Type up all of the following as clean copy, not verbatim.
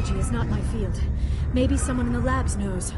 biology is not my field. Maybe someone in the labs knows.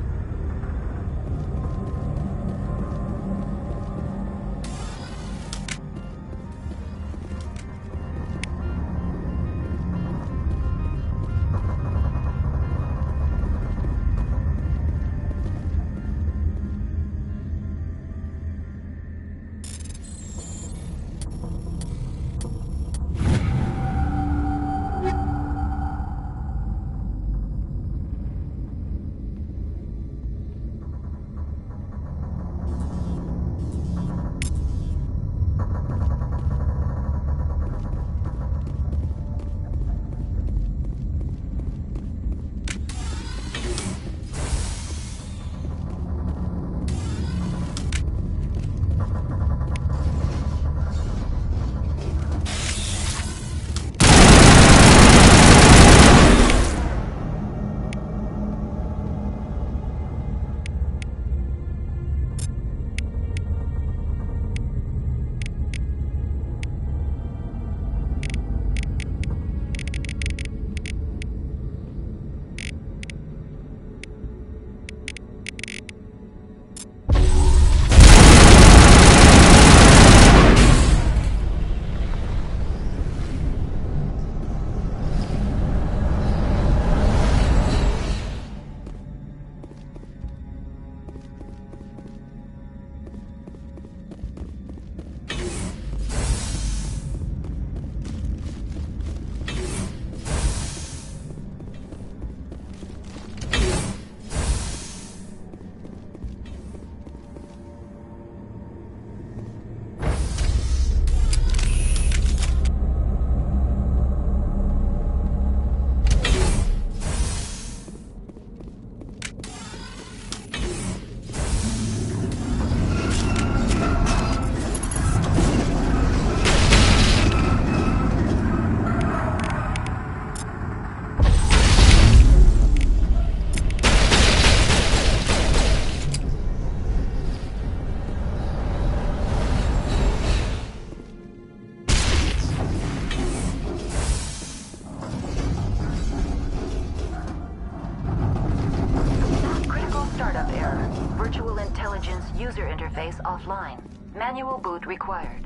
User interface offline. Manual boot required.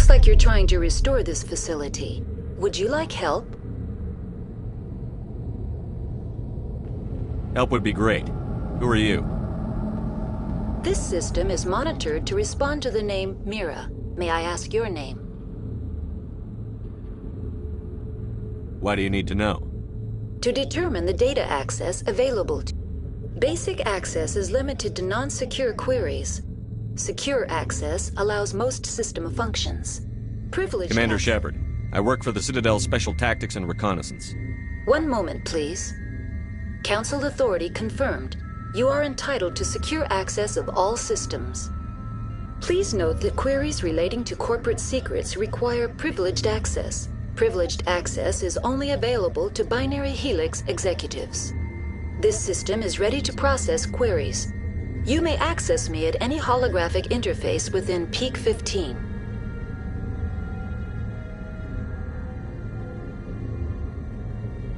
Like you're trying to restore this facility. Would you like help? Help would be great. Who are you? This system is monitored to respond to the name Mira. May I ask your name? Why do you need to know? To determine the data access available to you. Basic access is limited to non-secure queries. Secure access allows most system functions. Privileged Commander Shepard, I work for the Citadel Special Tactics and Reconnaissance. One moment, please. Council authority confirmed. You are entitled to secure access of all systems. Please note that queries relating to corporate secrets require privileged access. Privileged access is only available to Binary Helix executives. This system is ready to process queries. You may access me at any holographic interface within Peak 15.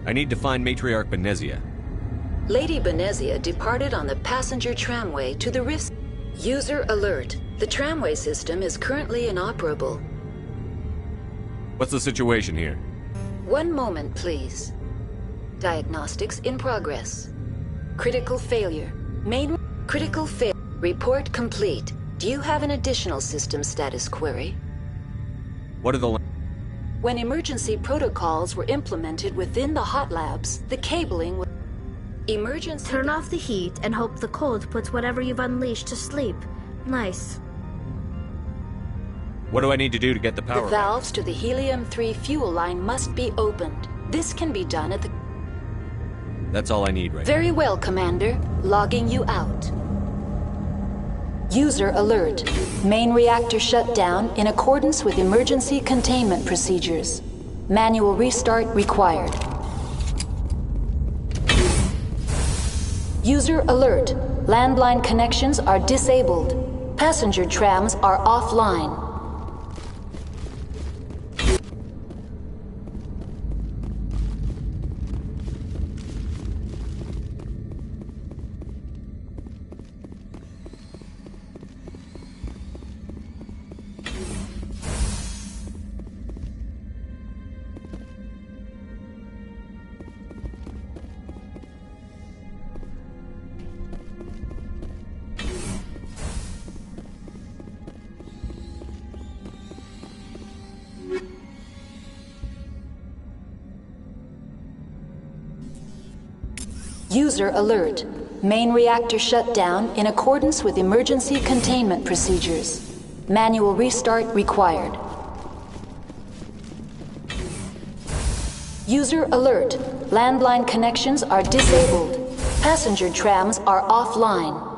I need to find Matriarch Benezia. Lady Benezia departed on the passenger tramway to the Rift. User alert. The tramway system is currently inoperable. What's the situation here? One moment, please. Diagnostics in progress. Critical failure. Main critical failure. Report complete. Do you have an additional system status query? What are the... When emergency protocols were implemented within the hot labs, the cabling was... Emergency... Turn off the heat and hope the cold puts whatever you've unleashed to sleep. Nice. What do I need to do to get the power The back? valves to the helium-3 fuel line must be opened. This can be done at the... That's all I need right now. Very well, Commander. Logging you out. User alert. Main reactor shut down in accordance with emergency containment procedures. Manual restart required. User alert. Landline connections are disabled. Passenger trams are offline. User alert. Main reactor shut down in accordance with emergency containment procedures. Manual restart required. User alert. Landline connections are disabled. Passenger trams are offline.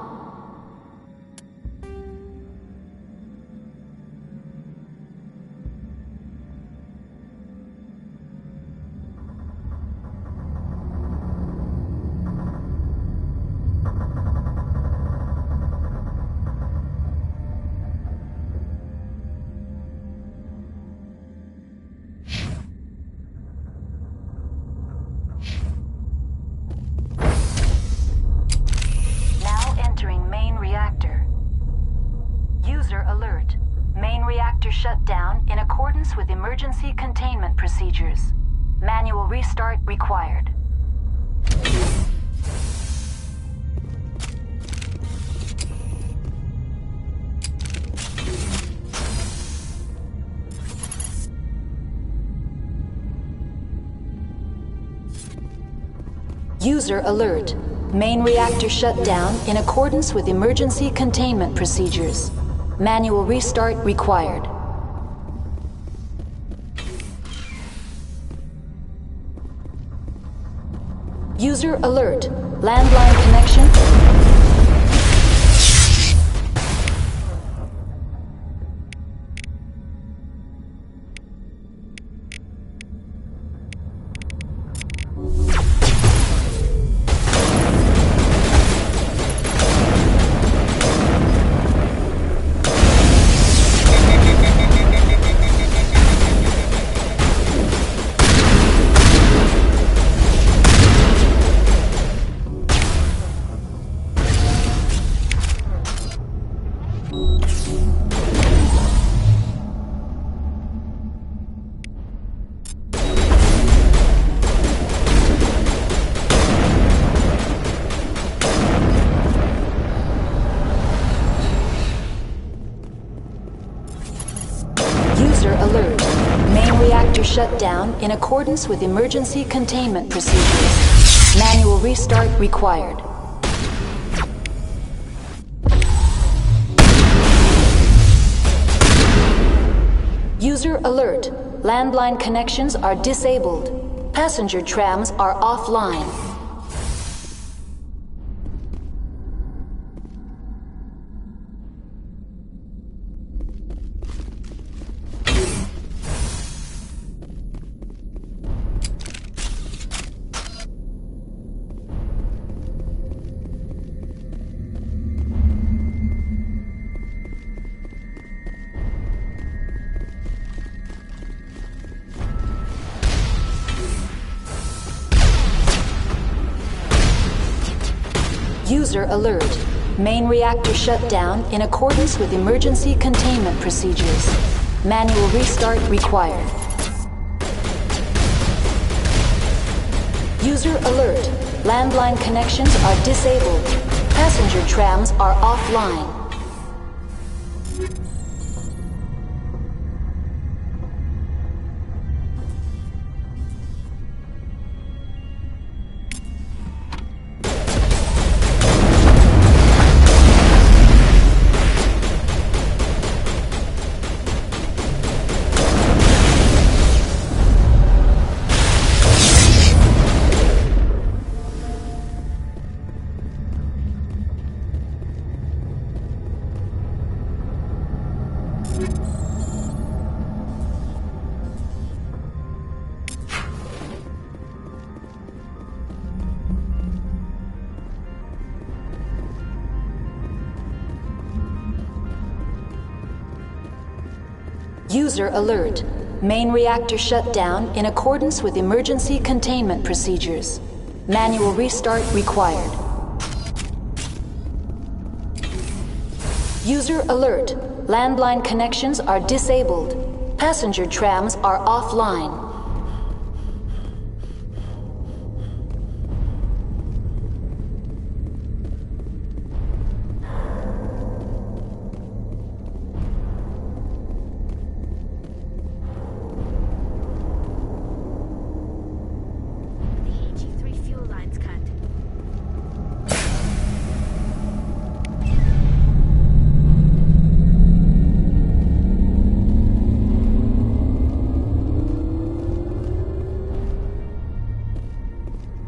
Shut down in accordance with emergency containment procedures. Manual restart required. User alert. Main reactor shut down in accordance with emergency containment procedures. Manual restart required. User alert. Landline connection. Alert. Main reactor shut down in accordance with emergency containment procedures. Manual restart required. User alert. Landline connections are disabled. Passenger trams are offline. User alert. Main reactor shut down in accordance with emergency containment procedures. Manual restart required. User alert. Landline connections are disabled. Passenger trams are offline. User alert. Main reactor shut down in accordance with emergency containment procedures. Manual restart required. User alert. Landline connections are disabled. Passenger trams are offline.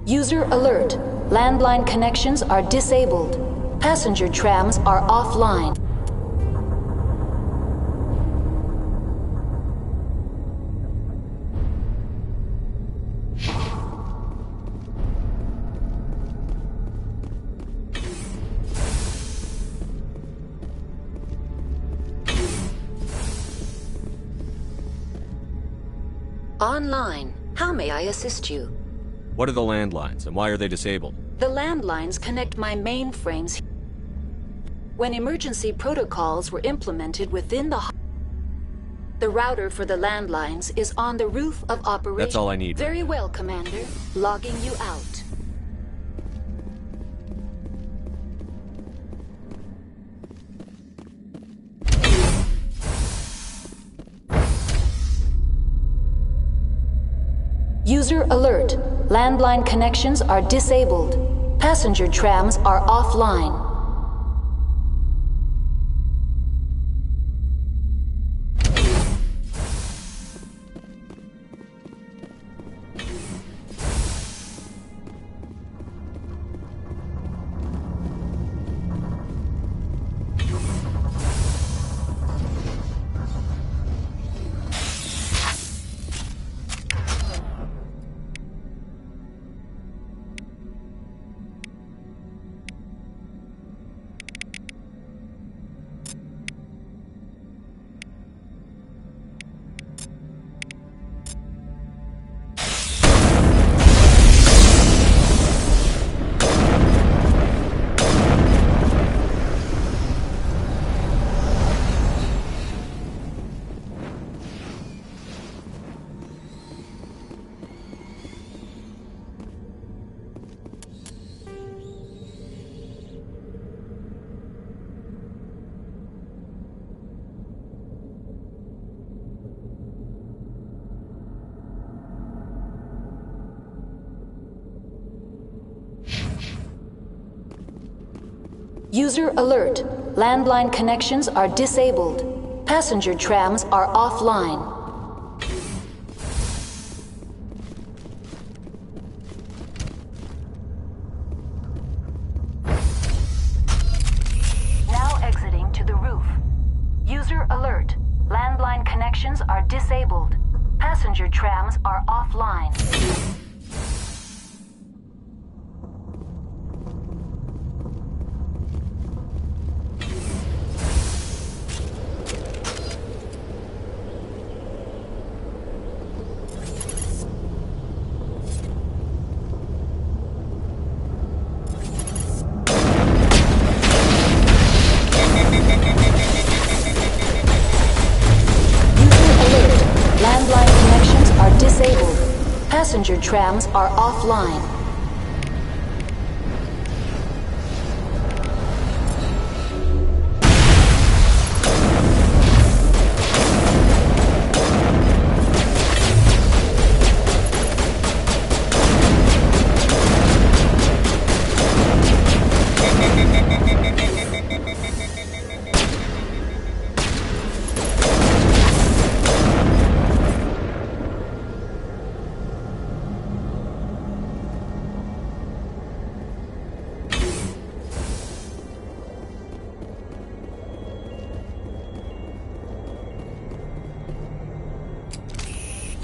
User alert. Landline connections are disabled. Passenger trams are offline. Online. How may I assist you? What are the landlines, and why are they disabled? The landlines connect my mainframes. When emergency protocols were implemented within the router for the landlines is on the roof of operation. That's all I need. Very well, Commander. Logging you out. User alert. Landline connections are disabled. Passenger trams are offline. User alert. Landline connections are disabled. Passenger trams are offline. Now exiting to the roof. User alert. Landline connections are disabled. Passenger trams are offline. passenger trams are offline.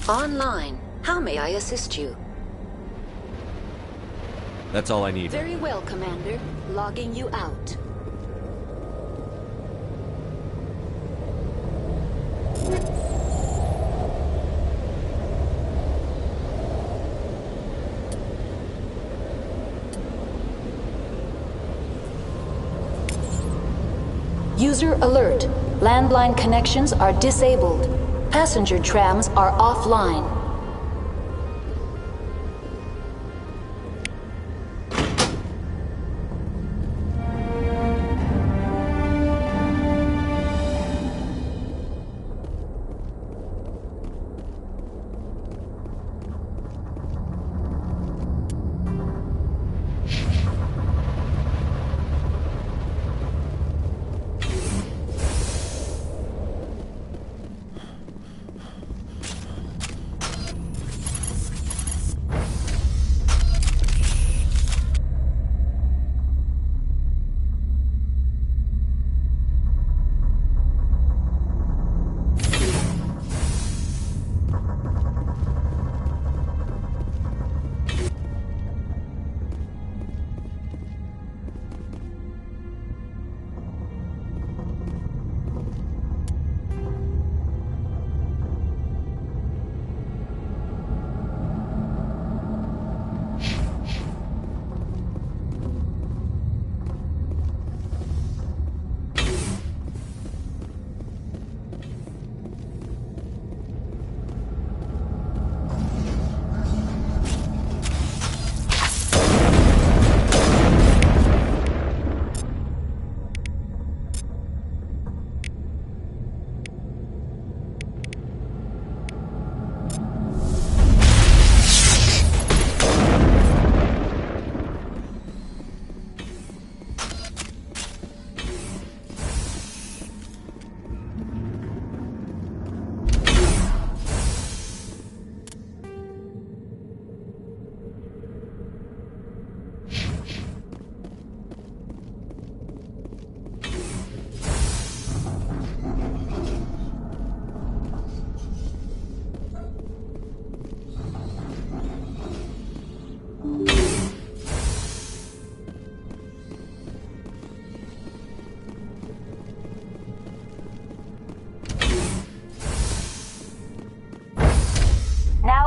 Online. How may I assist you? That's all I need. Very well, Commander. Logging you out. User alert. Landline connections are disabled. Passenger trams are offline.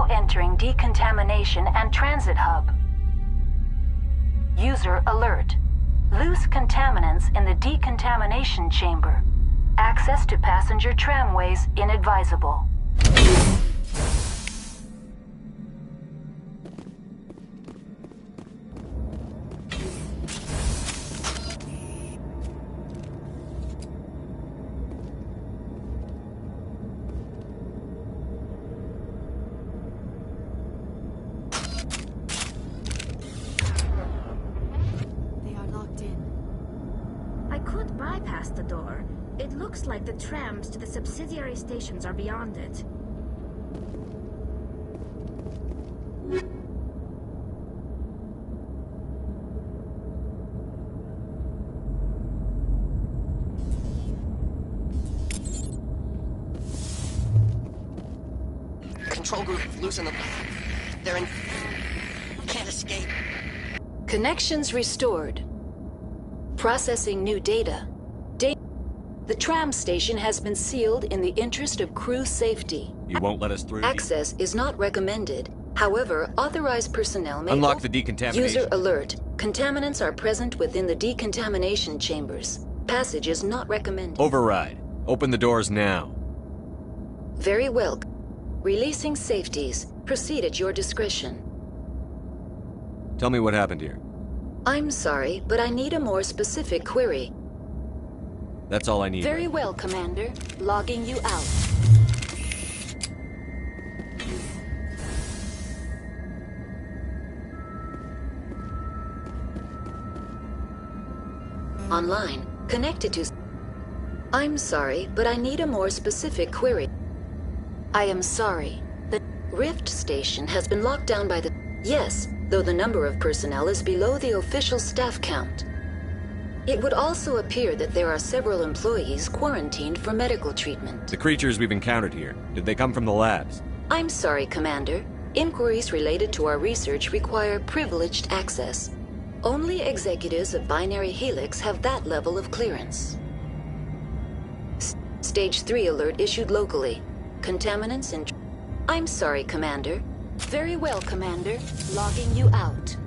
Entering decontamination and transit hub. User alert. Loose contaminants in the decontamination chamber. Access to passenger tramways inadvisable. Bypass the door. It looks like the trams to the subsidiary stations are beyond it. Control group, loosen them. They're in... Can't escape. Connections restored. Processing new data. The tram station has been sealed in the interest of crew safety. You won't let us through? Access is not recommended. However, authorized personnel may... Unlock the decontamination. User alert. Contaminants are present within the decontamination chambers. Passage is not recommended. Override. Open the doors now. Very well. Releasing safeties. Proceed at your discretion. Tell me what happened here. I'm sorry, but I need a more specific query. That's all I need. Very right well, Commander. Logging you out. Online. Connected to... I'm sorry, but I need a more specific query. I am sorry. The Rift Station has been locked down by the... Yes, though the number of personnel is below the official staff count. It would also appear that there are several employees quarantined for medical treatment. The creatures we've encountered here, did they come from the labs? I'm sorry, Commander. Inquiries related to our research require privileged access. Only executives of Binary Helix have that level of clearance. Stage 3 alert issued locally. Contaminants and... I'm sorry, Commander. Very well, Commander. Logging you out.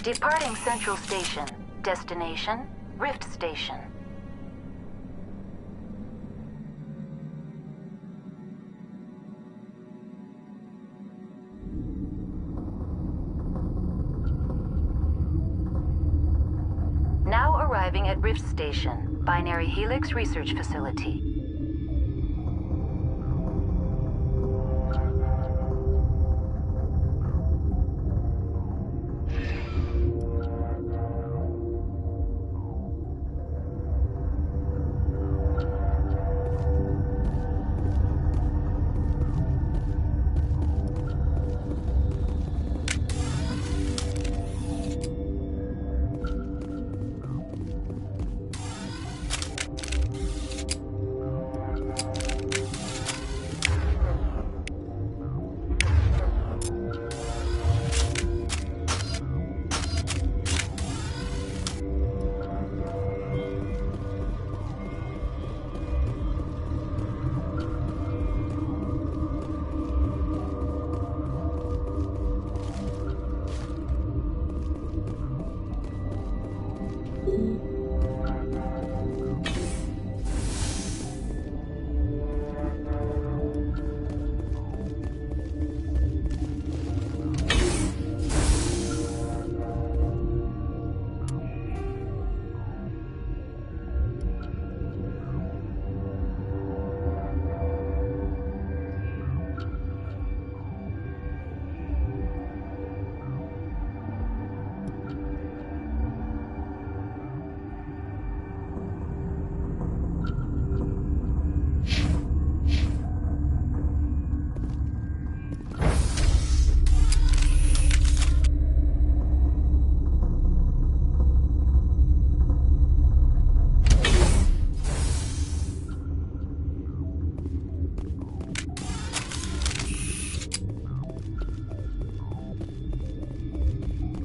Departing Central Station. Destination, Rift Station. Now arriving at Rift Station, Binary Helix Research Facility.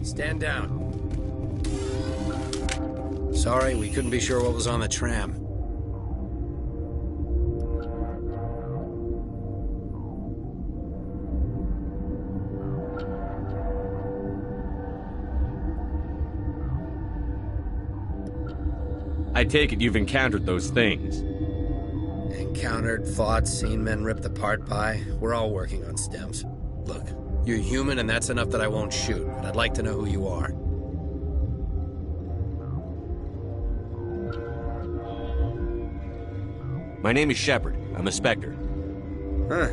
Stand down. Sorry, we couldn't be sure what was on the tram. I take it you've encountered those things. Encountered, fought, seen men ripped apart by. We're all working on stems. Look, you're human and that's enough that I won't shoot, but I'd like to know who you are. My name is Shepard. I'm a Spectre. Huh.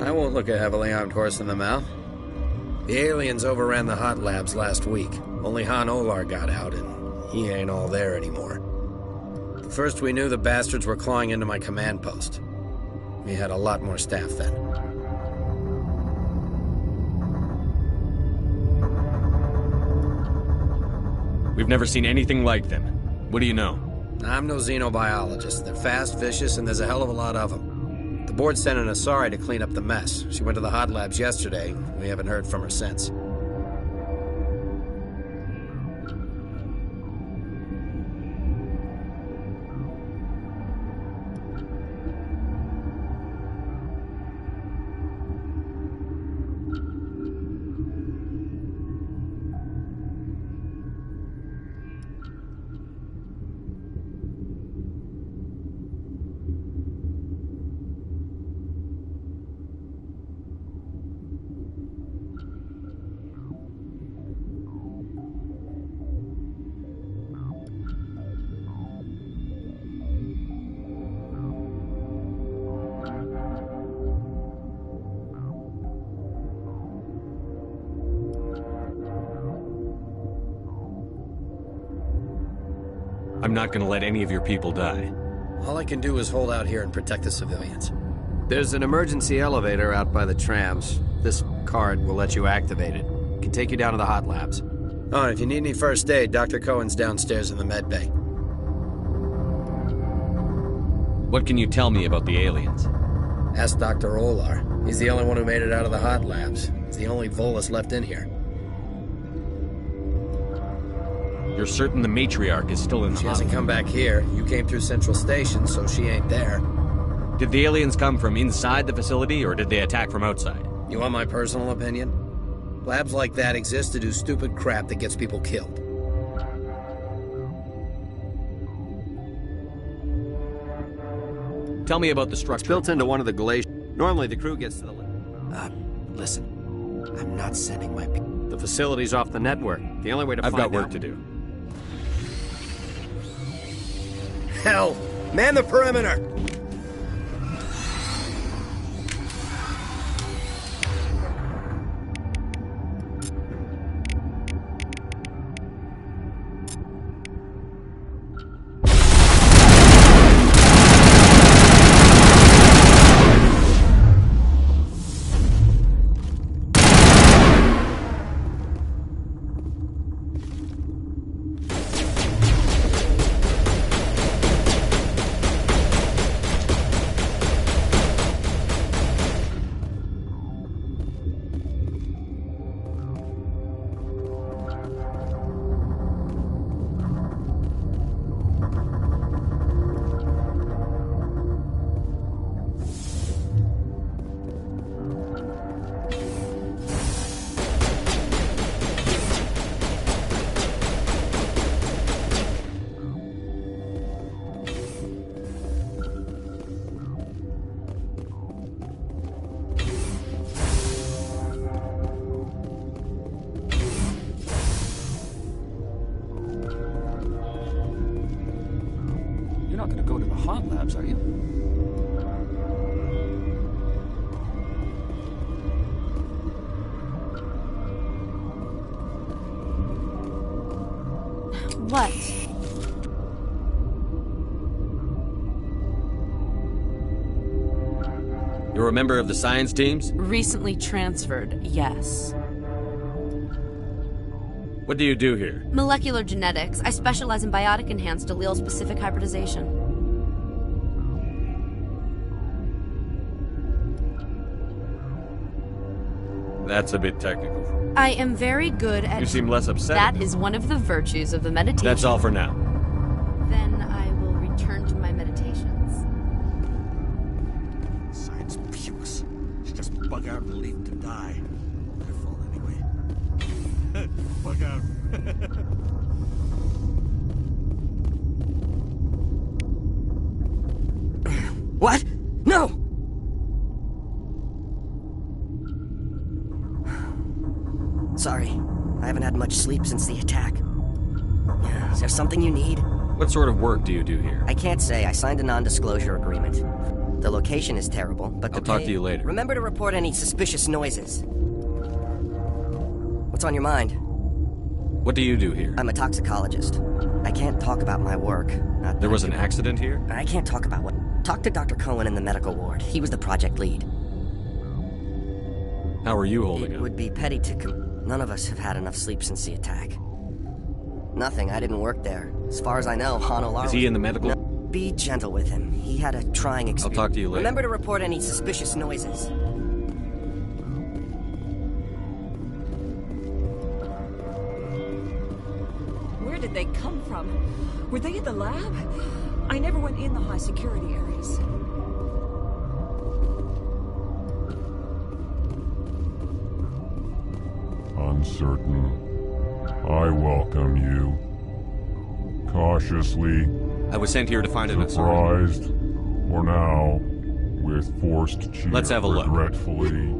I won't look a heavily armed horse in the mouth. The aliens overran the hot labs last week. Only Han Olar got out, and he ain't all there anymore. First we knew the bastards were clawing into my command post. We had a lot more staff then. We've never seen anything like them. What do you know? I'm no xenobiologist. They're fast, vicious, and there's a hell of a lot of them. The board sent an Asari to clean up the mess. She went to the hot labs yesterday. We haven't heard from her since. I'm not gonna let any of your people die. All I can do is hold out here and protect the civilians. There's an emergency elevator out by the trams. This card will let you activate it. It can take you down to the hot labs. Oh, and if you need any first aid, Dr. Cohen's downstairs in the med bay. What can you tell me about the aliens? Ask Dr. Olar. He's the only one who made it out of the hot labs. He's the only Volus left in here. You're certain the matriarch is still in the She hasn't hospital? come back here. You came through Central Station, so she ain't there. Did the aliens come from inside the facility, or did they attack from outside? You want my personal opinion? Labs like that exist to do stupid crap that gets people killed. Tell me about the structure. It's built into one of the glaciers. Normally the crew gets to the... listen. I'm not sending my people. The facility's off the network. The only way to I've find got work out... to do. Hell! Man the perimeter! You're not gonna go to the hot labs, are you? What? You're a member of the science teams? Recently transferred, yes. What do you do here? Molecular genetics. I specialize in biotic-enhanced allele-specific hybridization. That's a bit technical. I am very good at... You seem less upset. That is one of the virtues of the meditation. That's all for now. Then I will return to my meditations. Science pukes. She just bug out and leave to die. Her fault anyway. Bug out. What? No! Sorry, I haven't had much sleep since the attack. Is there something you need? What sort of work do you do here? I can't say. I signed a non-disclosure agreement. The location is terrible, but I'll talk to you later. Remember to report any suspicious noises. What's on your mind? What do you do here? I'm a toxicologist. I can't talk about my work. There was an accident here? I can't talk about what... Talk to Dr. Cohen in the medical ward. He was the project lead. How are you holding It up? would be petty to... None of us have had enough sleep since the attack. Nothing. I didn't work there. As far as I know, Han Olar... Is he in the medical... No, be gentle with him. He had a trying experience. I'll talk to you later. Remember to report any suspicious noises. Where did they come from? Were they in the lab? I never went in the high security areas. Uncertain. I welcome you. Cautiously. I was sent here to find an surprised. For now, with forced cheer. Let's have a look. Regretfully.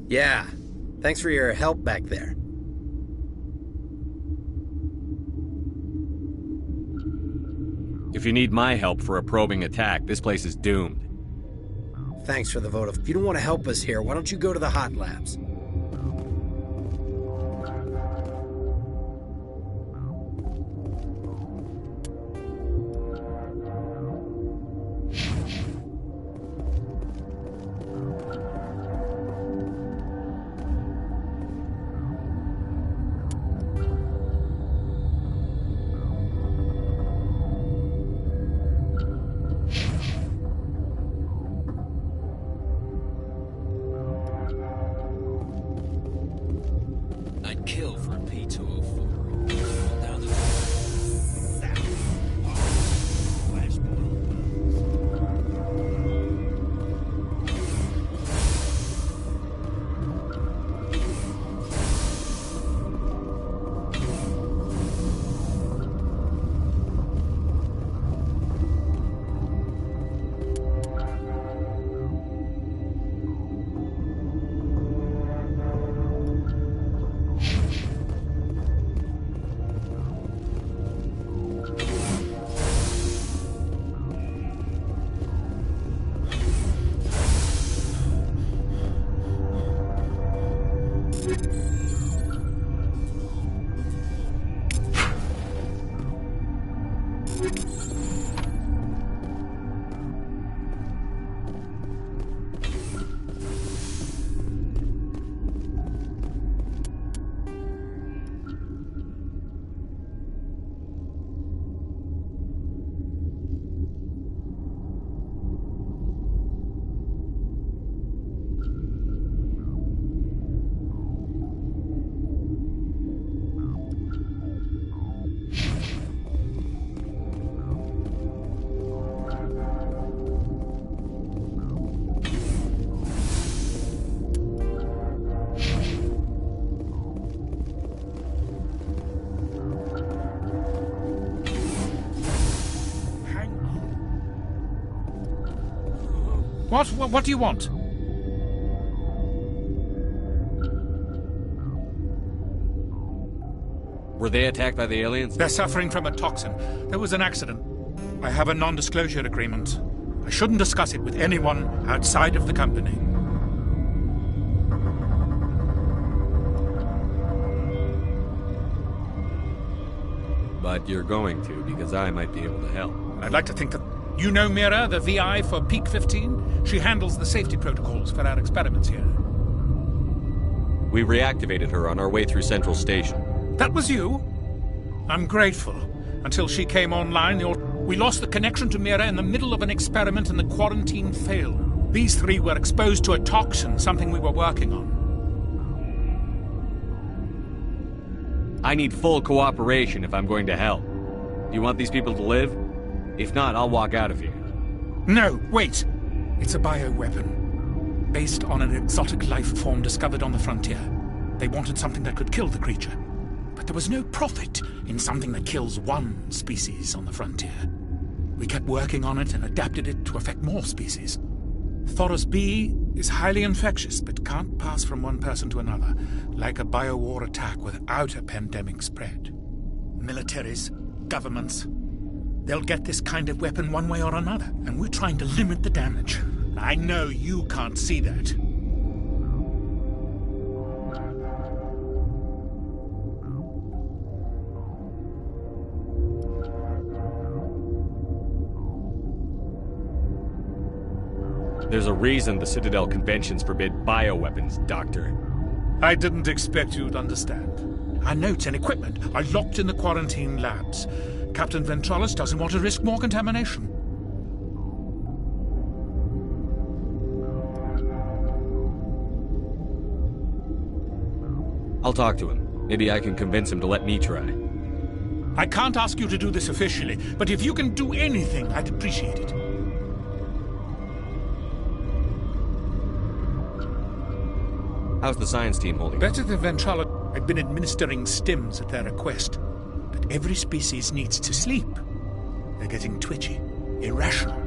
Yeah. Thanks for your help back there. If you need my help for a probing attack, this place is doomed. Thanks for the vote. If you don't want to help us here, why don't you go to the hot labs? I'd kill for a P-204. Down the flash below. What do you want? Were they attacked by the aliens? They're suffering from a toxin. There was an accident. I have a non-disclosure agreement. I shouldn't discuss it with anyone outside of the company. But you're going to, because I might be able to help. I'd like to think that you know Mira, the VI for Peak 15? She handles the safety protocols for our experiments here. We reactivated her on our way through Central Station. That was you? I'm grateful. Until she came online, we lost the connection to Mira in the middle of an experiment and the quarantine failed. These three were exposed to a toxin, something we were working on. I need full cooperation if I'm going to help. Do you want these people to live? If not, I'll walk out of here. No, wait! It's a bioweapon. Based on an exotic life form discovered on the frontier. They wanted something that could kill the creature. But there was no profit in something that kills one species on the frontier. We kept working on it and adapted it to affect more species. Thoros B is highly infectious, but can't pass from one person to another, like a biowar attack without a pandemic spread. Militaries, governments, they'll get this kind of weapon one way or another, and we're trying to limit the damage. I know you can't see that. There's a reason the Citadel conventions forbid bioweapons, Doctor. I didn't expect you'd understand. Our notes and equipment are locked in the quarantine labs. Captain Ventralis doesn't want to risk more contamination. I'll talk to him. Maybe I can convince him to let me try. I can't ask you to do this officially, but if you can do anything, I'd appreciate it. How's the science team holding? Better than Ventralis. I've been administering stims at their request. But every species needs to sleep. They're getting twitchy, irrational.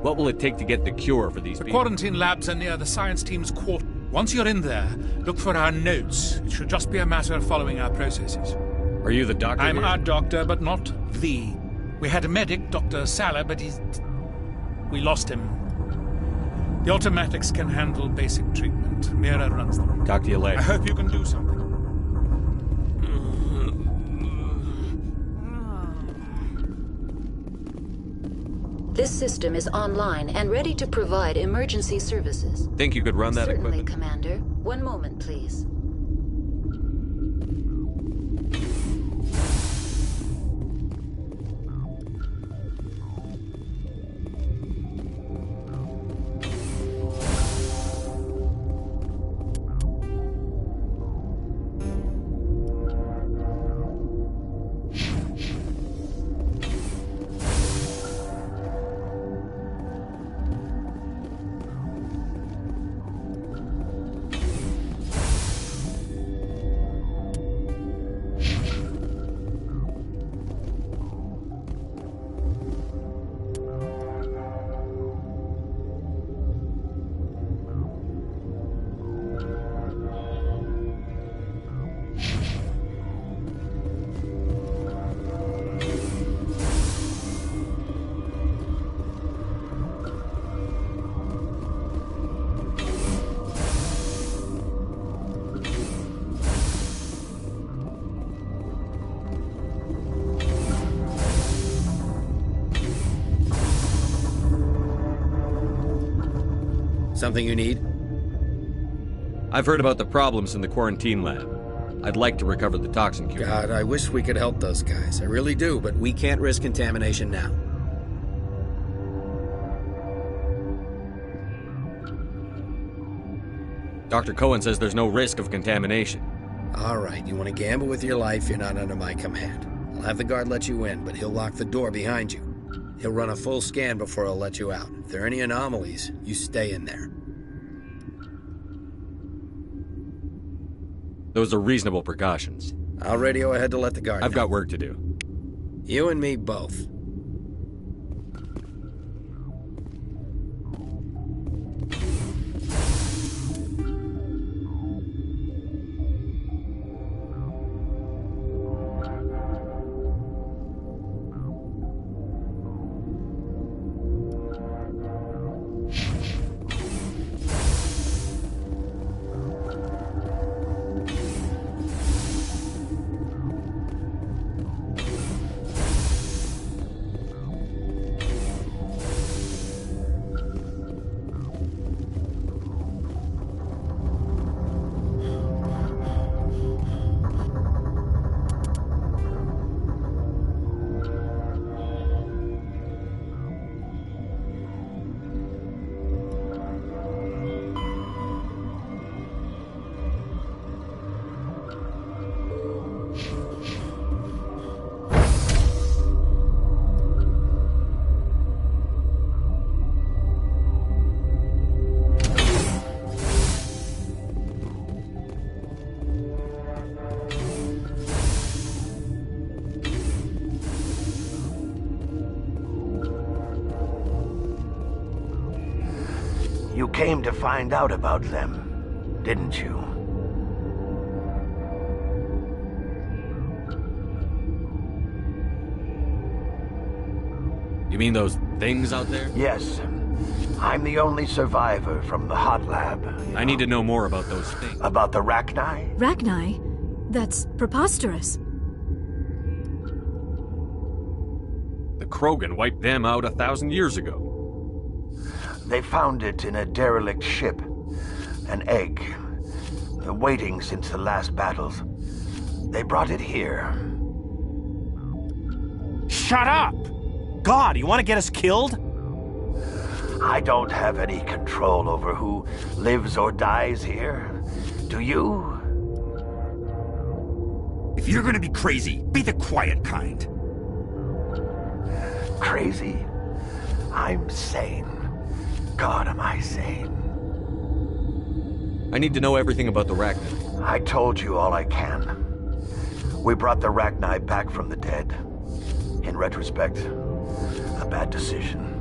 What will it take to get the cure for these The people? quarantine labs are near the science team's quarter. Once you're in there, look for our notes. It should just be a matter of following our processes. Are you the doctor? I'm here? our doctor, but not the. We had a medic, Dr. Salah, but we lost him. The automatics can handle basic treatment. Mira runs them. Talk to you later. I hope you can do something. This system is online and ready to provide emergency services. Think you could run that Certainly, equipment? Commander. One moment, please. Something you need? I've heard about the problems in the quarantine lab. I'd like to recover the toxin cure. God, I wish we could help those guys. I really do, but we can't risk contamination now. Dr. Cohen says there's no risk of contamination. All right, you want to gamble with your life, you're not under my command. I'll have the guard let you in, but he'll lock the door behind you. He'll run a full scan before he'll let you out. If there are any anomalies, you stay in there. Those are reasonable precautions. I'll radio ahead to let the guard I've know. got work to do. You and me both. You came to find out about them, didn't you? You mean those things out there? Yes. I'm the only survivor from the hot lab. I need to know more about those things. About the Rachni? Rachni? That's preposterous. The Krogan wiped them out 1,000 years ago. They found it in a derelict ship. An egg. Waiting since the last battles. They brought it here. Shut up! God, you want to get us killed? I don't have any control over who lives or dies here. Do you? If you're gonna be crazy, be the quiet kind. Crazy? I'm sane. God, am I sane? I need to know everything about the Rachni. I told you all I can. We brought the Rachni back from the dead. In retrospect, a bad decision.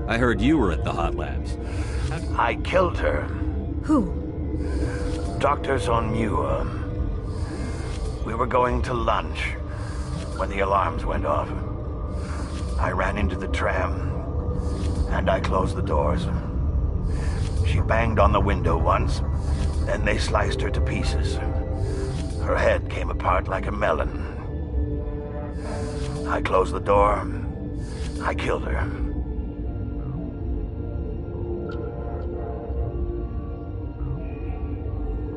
I heard you were at the hot labs. I killed her. Who? Dr. Zonmua. We were going to lunch when the alarms went off. I ran into the tram, and I closed the doors. She banged on the window once, then they sliced her to pieces. Her head came apart like a melon. I closed the door. I killed her.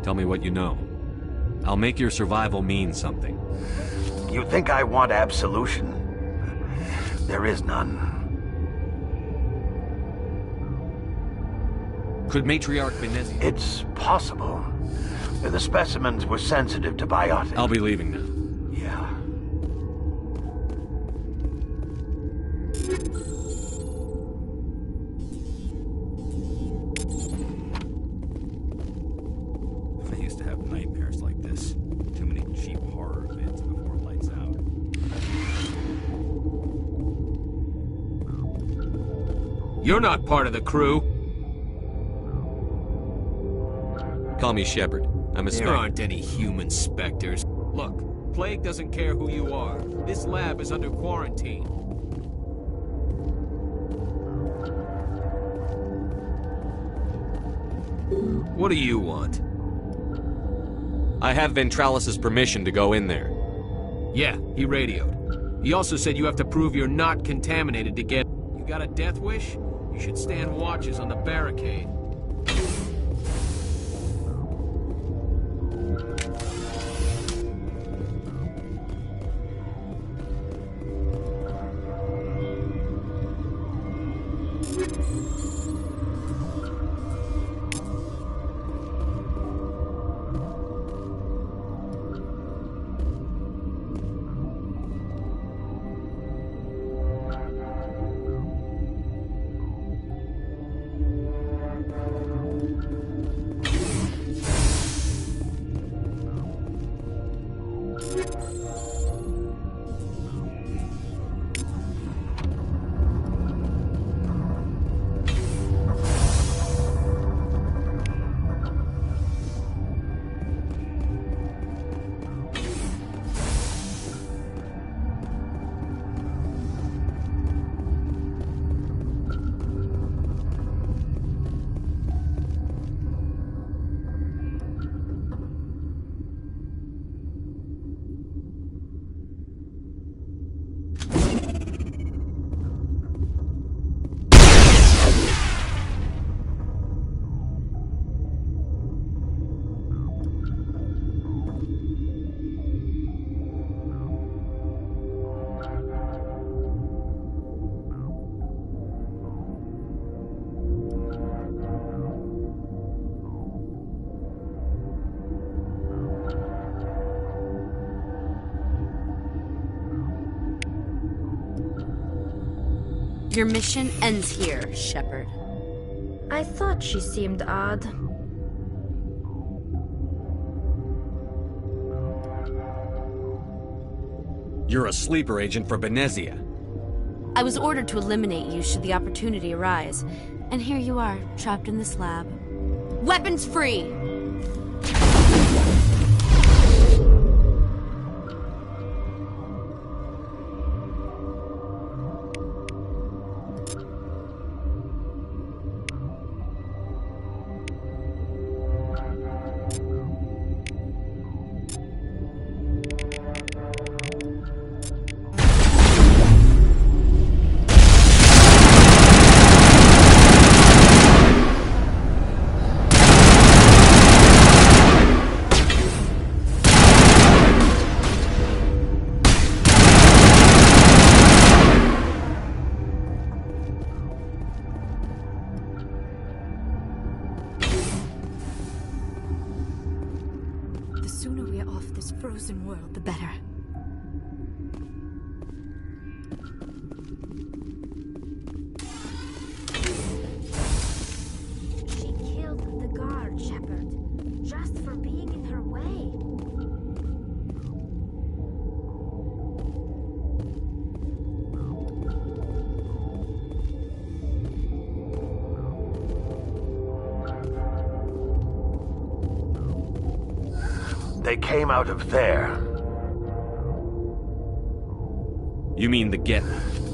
Tell me what you know. I'll make your survival mean something. You think I want absolution? There is none. Could Matriarch Benezi... It's possible. The specimens were sensitive to biotics. I'll be leaving now. Yeah. I used to have nightmares like this. Too many cheap horror vids before lights out. You're not part of the crew. Call me Shepard. I'm a There Spectre. aren't any human specters. Look, Plague doesn't care who you are. This lab is under quarantine. What do you want? I have Ventralis's permission to go in there. Yeah, he radioed. He also said you have to prove you're not contaminated to get... You got a death wish? You should stand watches on the barricade. Your mission ends here, Shepard. I thought she seemed odd. You're a sleeper agent for Benezia. I was ordered to eliminate you should the opportunity arise. And here you are, trapped in this lab. Weapons free! The sooner we are off this frozen world, the better. She killed the guard, Shepard, just for being in her way. They came out of there. You mean the Get?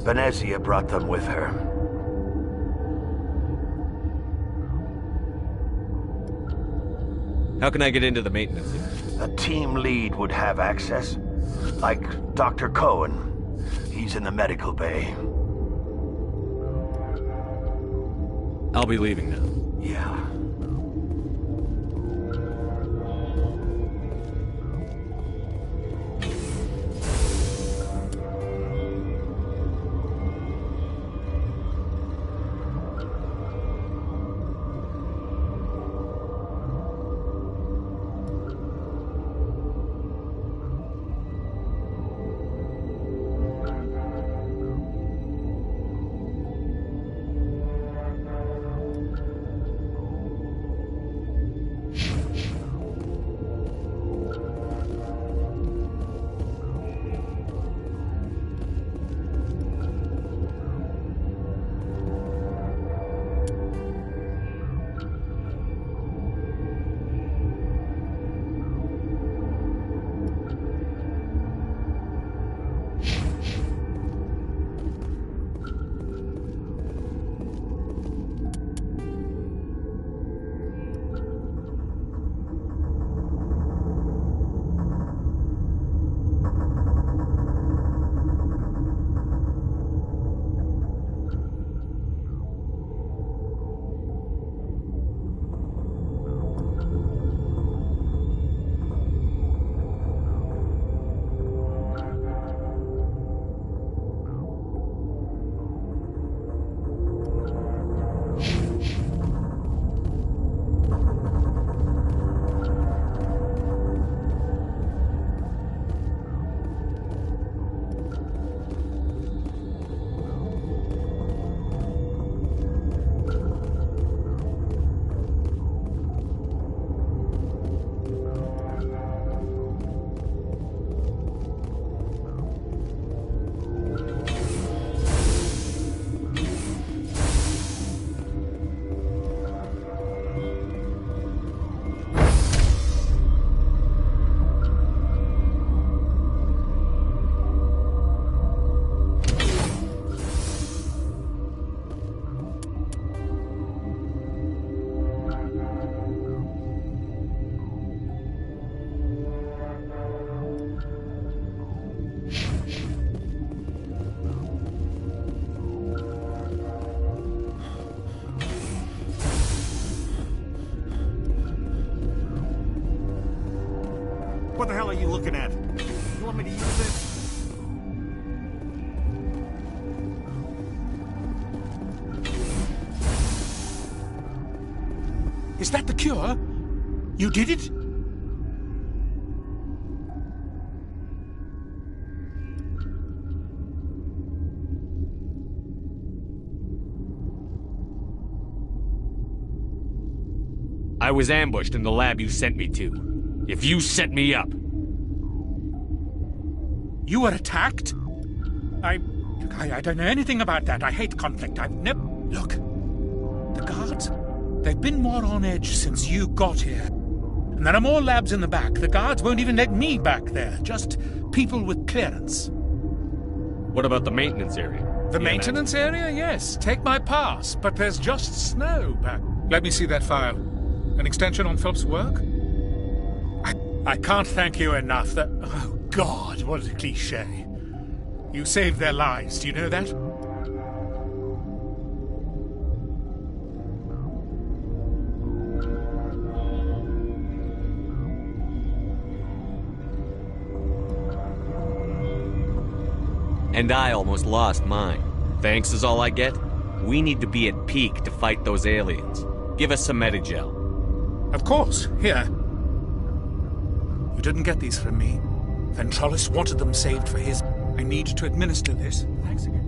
Benezia brought them with her. How can I get into the maintenance unit? A team lead would have access. Like Dr. Cohen. He's in the medical bay. I'll be leaving now. Yeah. What the hell are you looking at? You want me to use this? Is that the cure? You did it? I was ambushed in the lab you sent me to. If you set me up... You were attacked? I don't know anything about that. I hate conflict. I've never... Look, the guards, they've been more on edge since you got here. And there are more labs in the back. The guards won't even let me back there. Just people with clearance. What about the maintenance area? The maintenance area? Yes. Take my pass. But there's just snow back. Let me see that file. An extension on Phelps' work? I can't thank you enough. That... Oh, God, what a cliché. You saved their lives. Do you know that? And I almost lost mine. Thanks is all I get? We need to be at peak to fight those aliens. Give us some Medigel. Of course. Here. You didn't get these from me. Ventrollis wanted them saved for his... I need to administer this. Thanks again.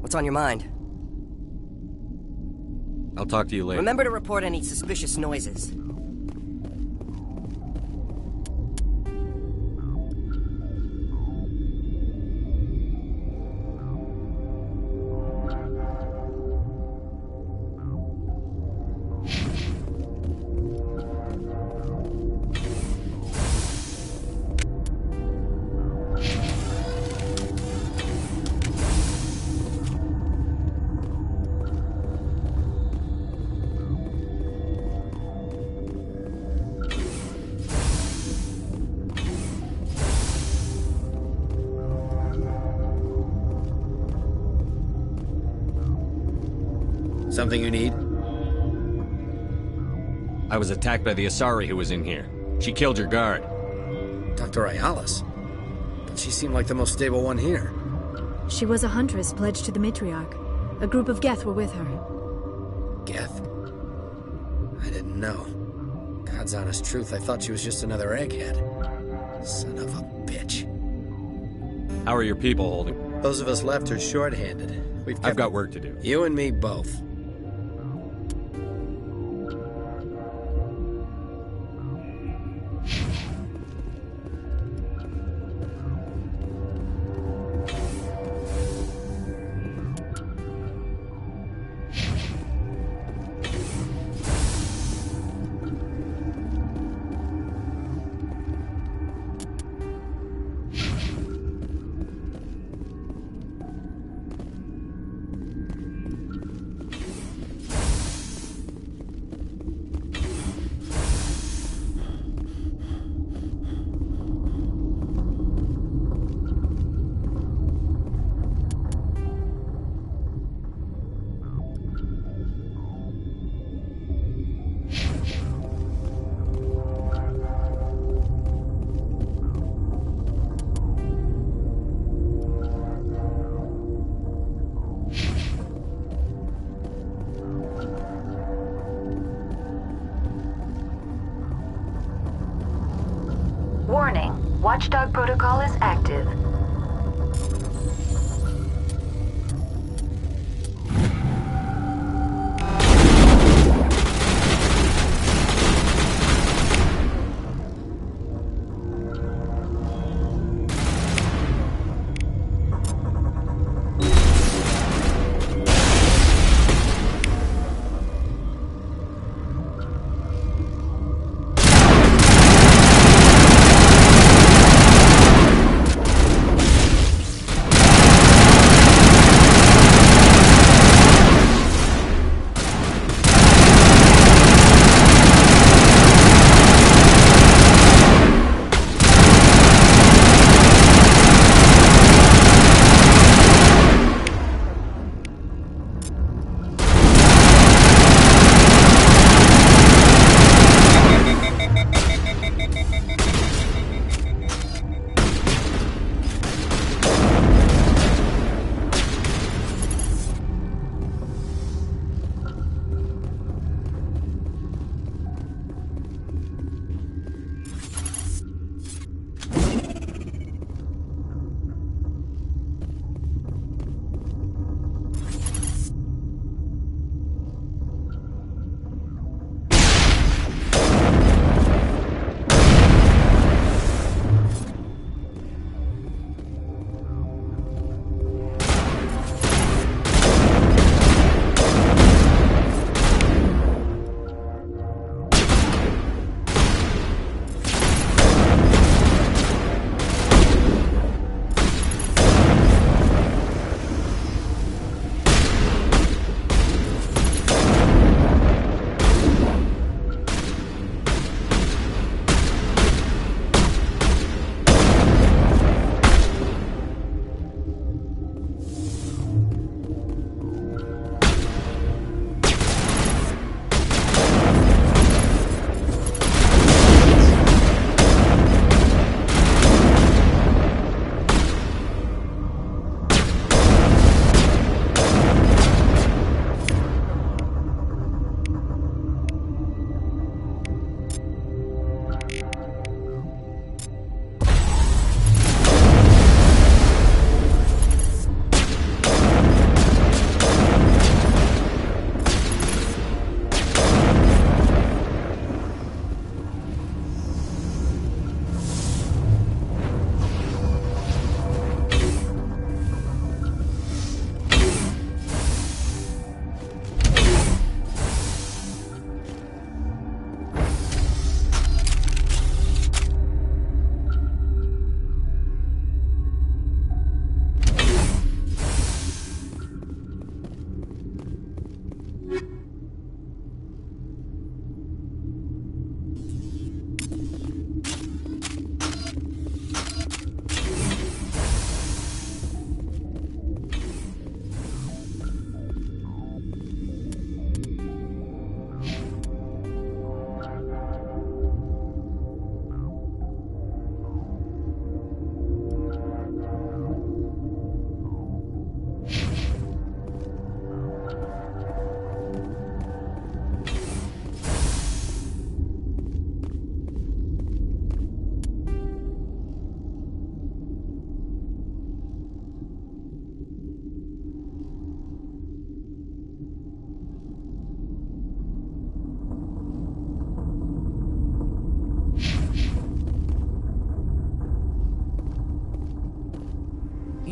What's on your mind? I'll talk to you later. Remember to report any suspicious noises. Something you need? I was attacked by the Asari who was in here. She killed your guard. Dr. Ayalis? But she seemed like the most stable one here. She was a huntress pledged to the Matriarch. A group of Geth were with her. Geth? I didn't know. God's honest truth, I thought she was just another egghead. Son of a bitch. How are your people holding? Those of us left are short-handed. I've got work to do. You and me both. Warning, Watchdog protocol is active.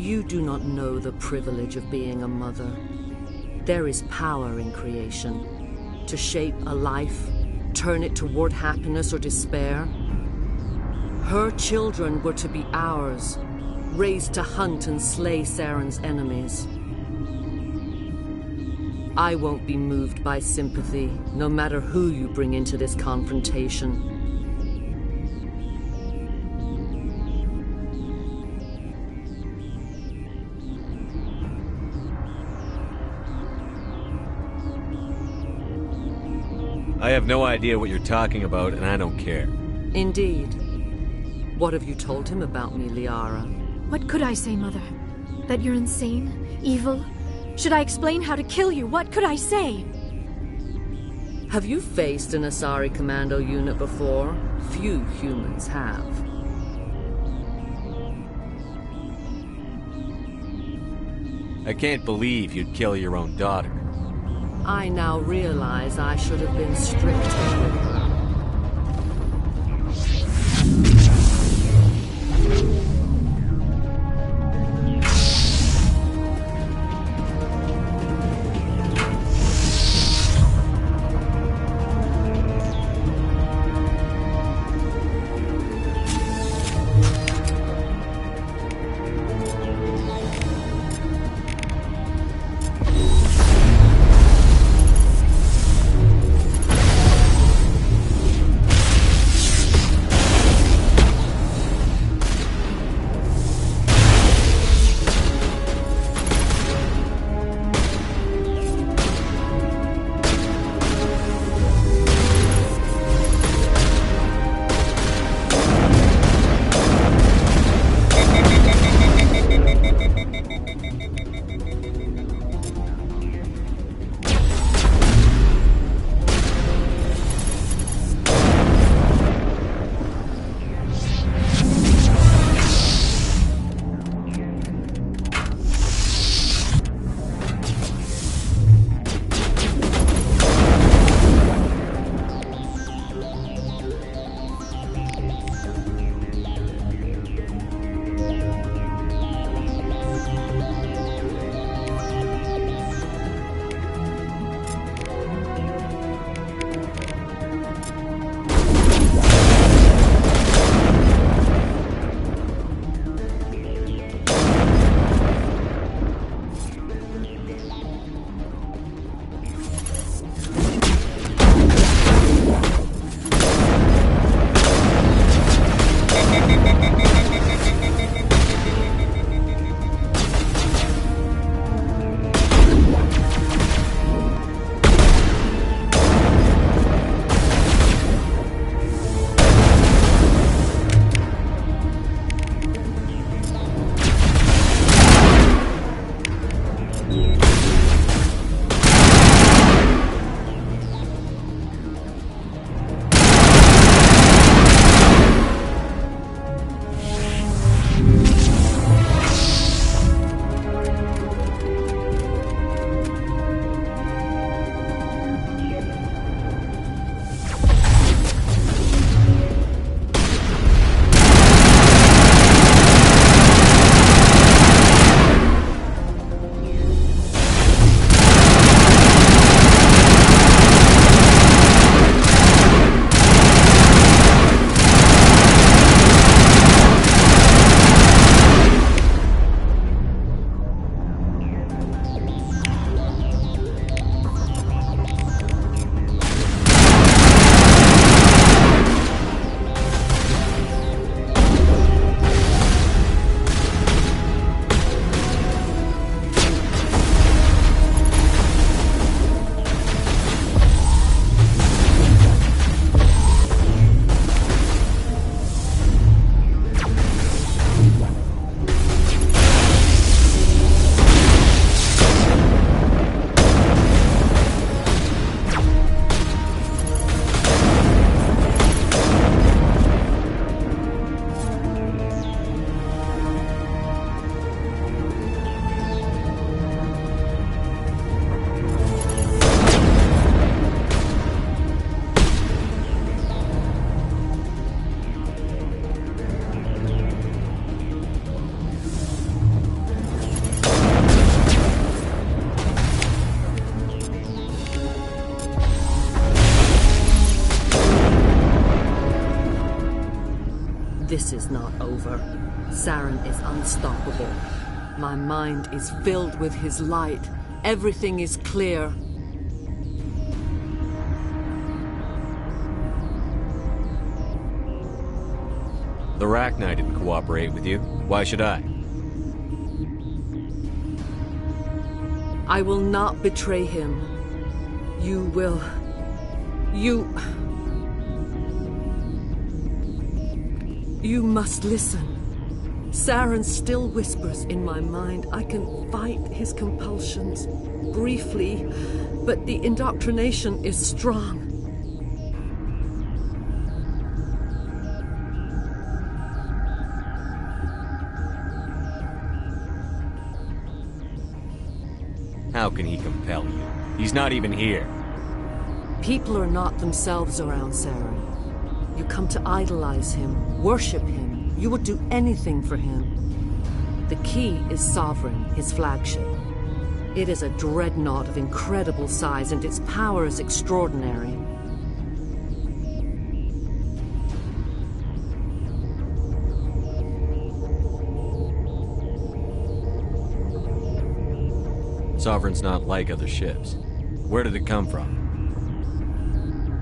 You do not know the privilege of being a mother. There is power in creation. To shape a life, turn it toward happiness or despair. Her children were to be ours, raised to hunt and slay Saren's enemies. I won't be moved by sympathy, no matter who you bring into this confrontation. I have no idea what you're talking about, and I don't care. Indeed. What have you told him about me, Liara? What could I say, Mother? That you're insane? Evil? Should I explain how to kill you? What could I say? Have you faced an Asari commando unit before? Few humans have. I can't believe you'd kill your own daughter. I now realize I should have been stricter with her. this is not over. Saren is unstoppable. My mind is filled with his light. Everything is clear. The Rachni didn't cooperate with you. Why should I? I will not betray him. You will... You must listen. Saren still whispers in my mind. I can fight his compulsions, briefly, but the indoctrination is strong. How can he compel you? He's not even here. People are not themselves around Saren. You come to idolize him, worship him. You would do anything for him. The key is Sovereign, his flagship. It is a dreadnought of incredible size, and its power is extraordinary. Sovereign's not like other ships. Where did it come from?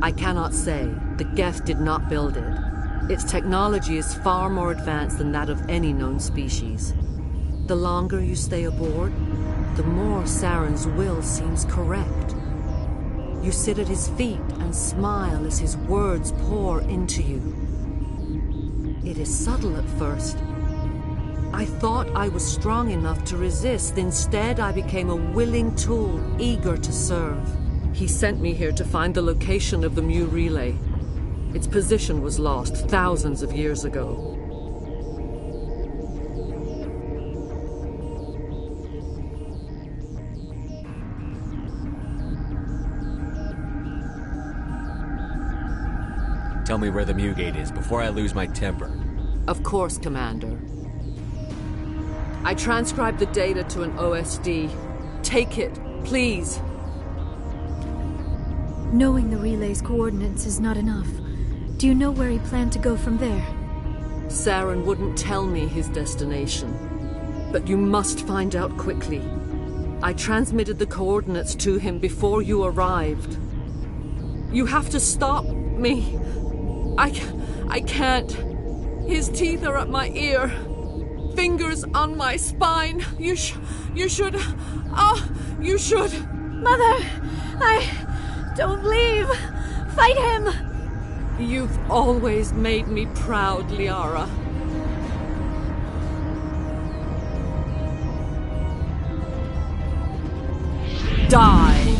I cannot say. The Geth did not build it. Its technology is far more advanced than that of any known species. The longer you stay aboard, the more Saren's will seems correct. You sit at his feet and smile as his words pour into you. It is subtle at first. I thought I was strong enough to resist. Instead, I became a willing tool, eager to serve. He sent me here to find the location of the Mu relay. Its position was lost thousands of years ago. Tell me where the Mu gate is before I lose my temper. Of course, Commander. I transcribed the data to an OSD. Take it, please. Knowing the relay's coordinates is not enough. Do you know where he planned to go from there? Saren wouldn't tell me his destination. But you must find out quickly. I transmitted the coordinates to him before you arrived. You have to stop me. I can't. His teeth are at my ear. Fingers on my spine. You should... you should... Mother! Don't leave! Fight him! You've always made me proud, Liara. Die!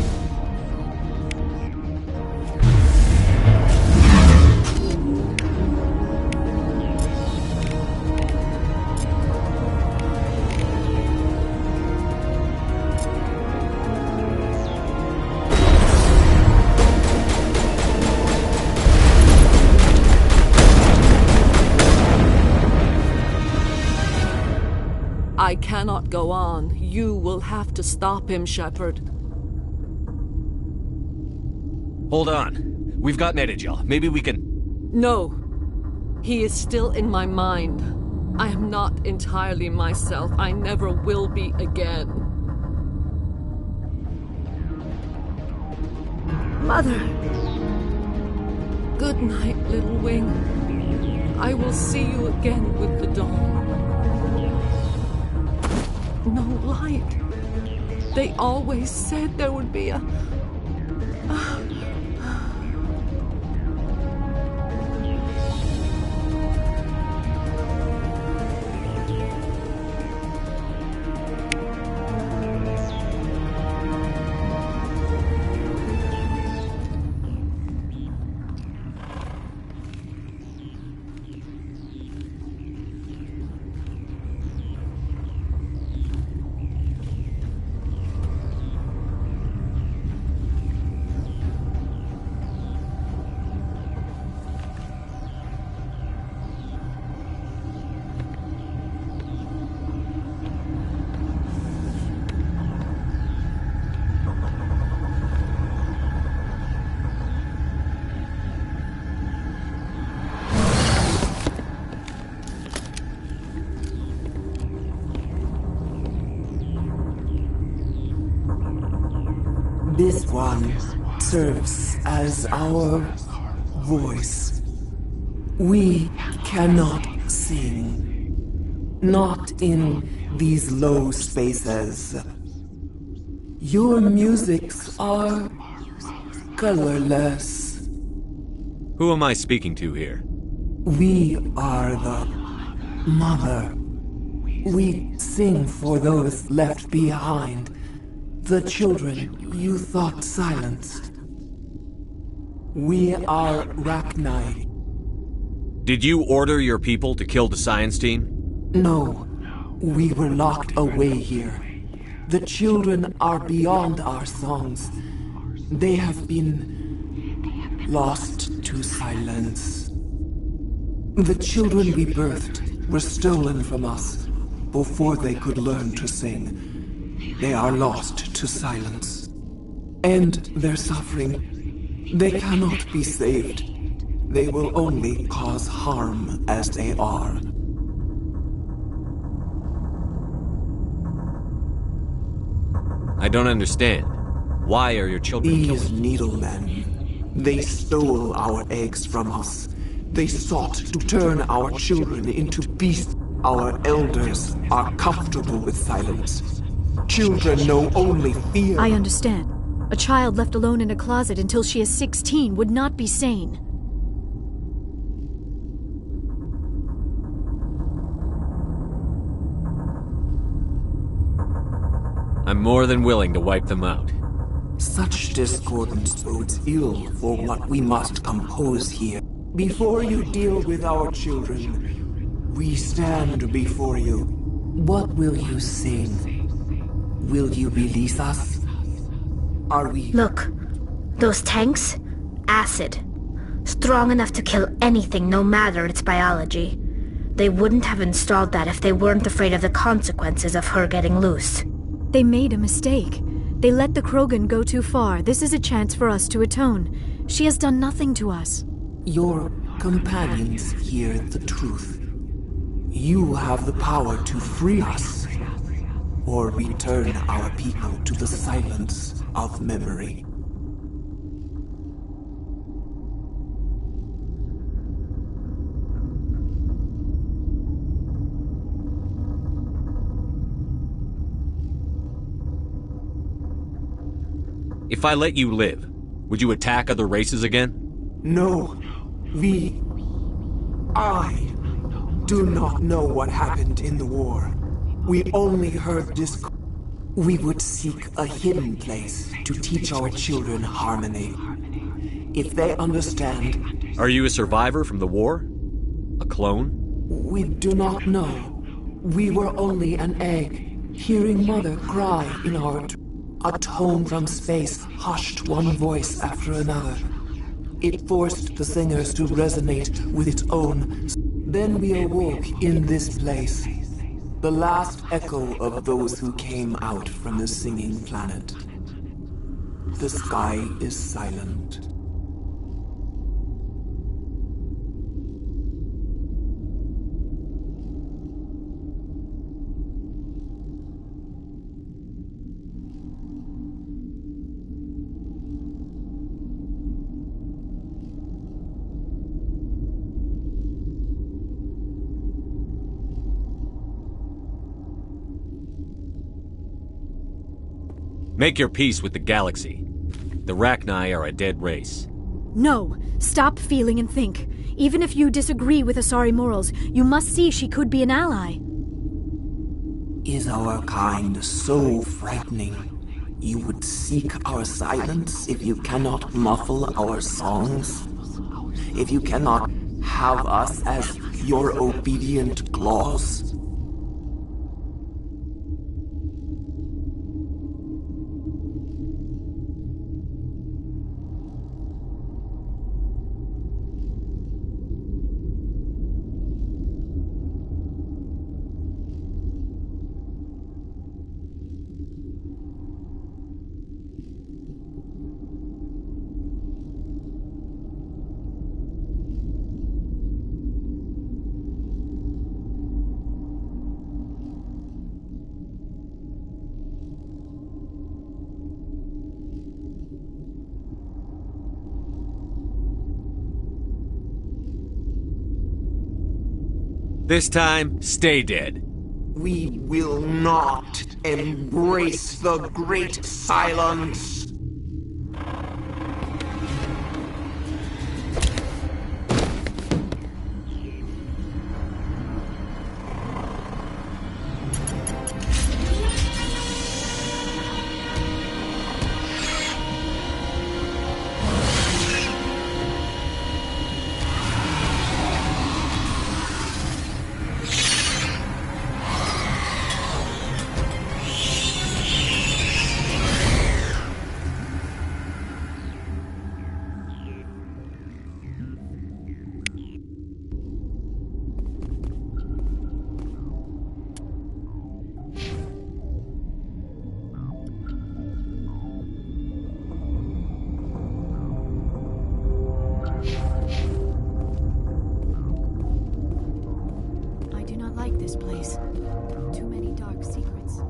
I cannot go on. You will have to stop him, Shepard. Hold on. We've got Metagel. Maybe we can... No. He is still in my mind. I am not entirely myself. I never will be again. Mother! Good night, little wing. I will see you again with the dawn. No light. They always said there would be a... This one serves as our voice. We cannot sing. Not in these low spaces. Your musics are colorless. Who am I speaking to here? We are the mother. We sing for those left behind. The children you thought silenced. We are Rachni. Did you order your people to kill the science team? No. We were locked away here. The children are beyond our songs. They have been lost to silence. The children we birthed were stolen from us before they could learn to sing. They are lost to silence. And their suffering, they cannot be saved. They will only cause harm as they are. I don't understand. Why are your children These needlemen, they stole our eggs from us. They sought to turn our children into beasts. Our elders are comfortable with silence. Children know only fear. I understand. A child left alone in a closet until she is 16 would not be sane. I'm more than willing to wipe them out. Such discordance bodes ill for what we must compose here. Before you deal with our children, we stand before you. What will you sing? Will you release us? Are we... Look, those tanks? Acid. Strong enough to kill anything, no matter its biology. They wouldn't have installed that if they weren't afraid of the consequences of her getting loose. They made a mistake. They let the Krogan go too far. This is a chance for us to atone. She has done nothing to us. Your companions hear the truth. You have the power to free us, or return our people to the silence of memory. If I let you live, would you attack other races again? No. I do not know what happened in the war. We only heard this. We would seek a hidden place to teach our children harmony. If they understand... Are you a survivor from the war? A clone? We do not know. We were only an egg, hearing Mother cry in our... A tone from space hushed one voice after another. It forced the singers to resonate with its own. Then we awoke in this place. The last echo of those who came out from the singing planet. The sky is silent. Make your peace with the galaxy. The Rachni are a dead race. No! Stop feeling and think. Even if you disagree with Asari morals, you must see she could be an ally. Is our kind so frightening? You would seek our silence if you cannot muffle our songs? If you cannot have us as your obedient claws? This time, stay dead. We will not embrace the great silence. I do not like this place. Too many dark secrets.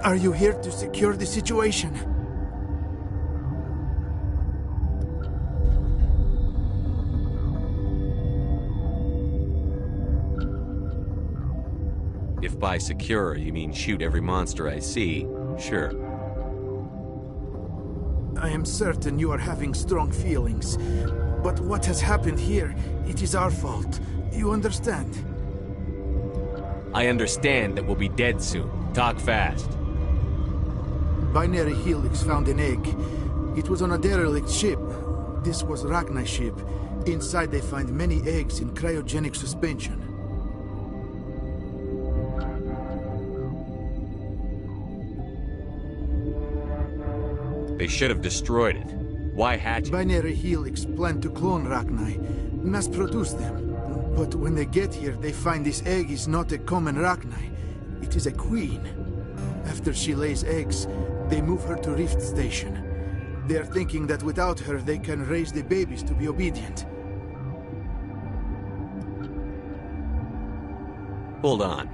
Are you here to secure the situation? If by secure you mean shoot every monster I see, sure. I am certain you are having strong feelings. But what has happened here, it is our fault. You understand? I understand that we'll be dead soon. Talk fast. Binary Helix found an egg. It was on a derelict ship. This was Rachni's ship. Inside they find many eggs in cryogenic suspension. They should have destroyed it. Why hatch it? Binary Helix planned to clone Rachni, mass-produce them. But when they get here, they find this egg is not a common Rachni. It is a queen. After she lays eggs, they move her to Rift Station. They are thinking that without her, they can raise the babies to be obedient. Hold on.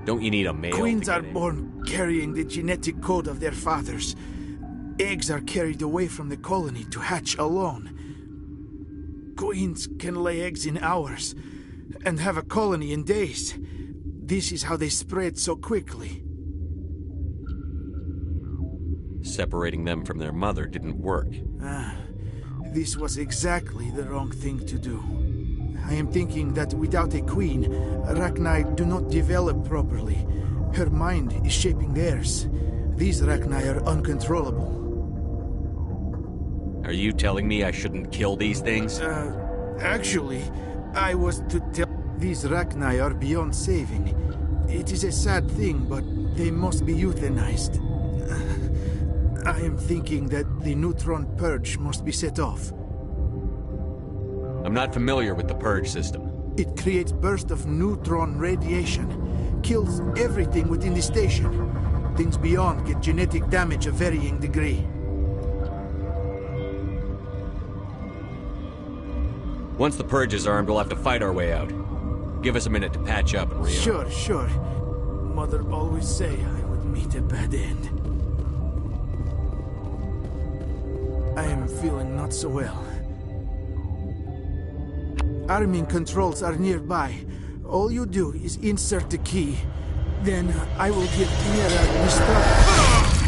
Don't you need a male? Queens are born carrying the genetic code of their fathers. Eggs are carried away from the colony to hatch alone. Queens can lay eggs in hours and have a colony in days. This is how they spread so quickly. Separating them from their mother didn't work. This was exactly the wrong thing to do. I am thinking that without a queen, Rachni do not develop properly. Her mind is shaping theirs. These Rachni are uncontrollable. Are you telling me I shouldn't kill these things? Actually, I was to tell... These Rachni are beyond saving. It is a sad thing, but they must be euthanized. I am thinking that the neutron purge must be set off. I'm not familiar with the purge system. It creates bursts of neutron radiation, kills everything within the station. Things beyond get genetic damage of varying degree. Once the purge is armed, we'll have to fight our way out. Give us a minute to patch up and rearm. Sure. Mother always say I would meet a bad end. I am feeling not so well. Arming controls are nearby. All you do is insert the key. Then I will give Mira the start.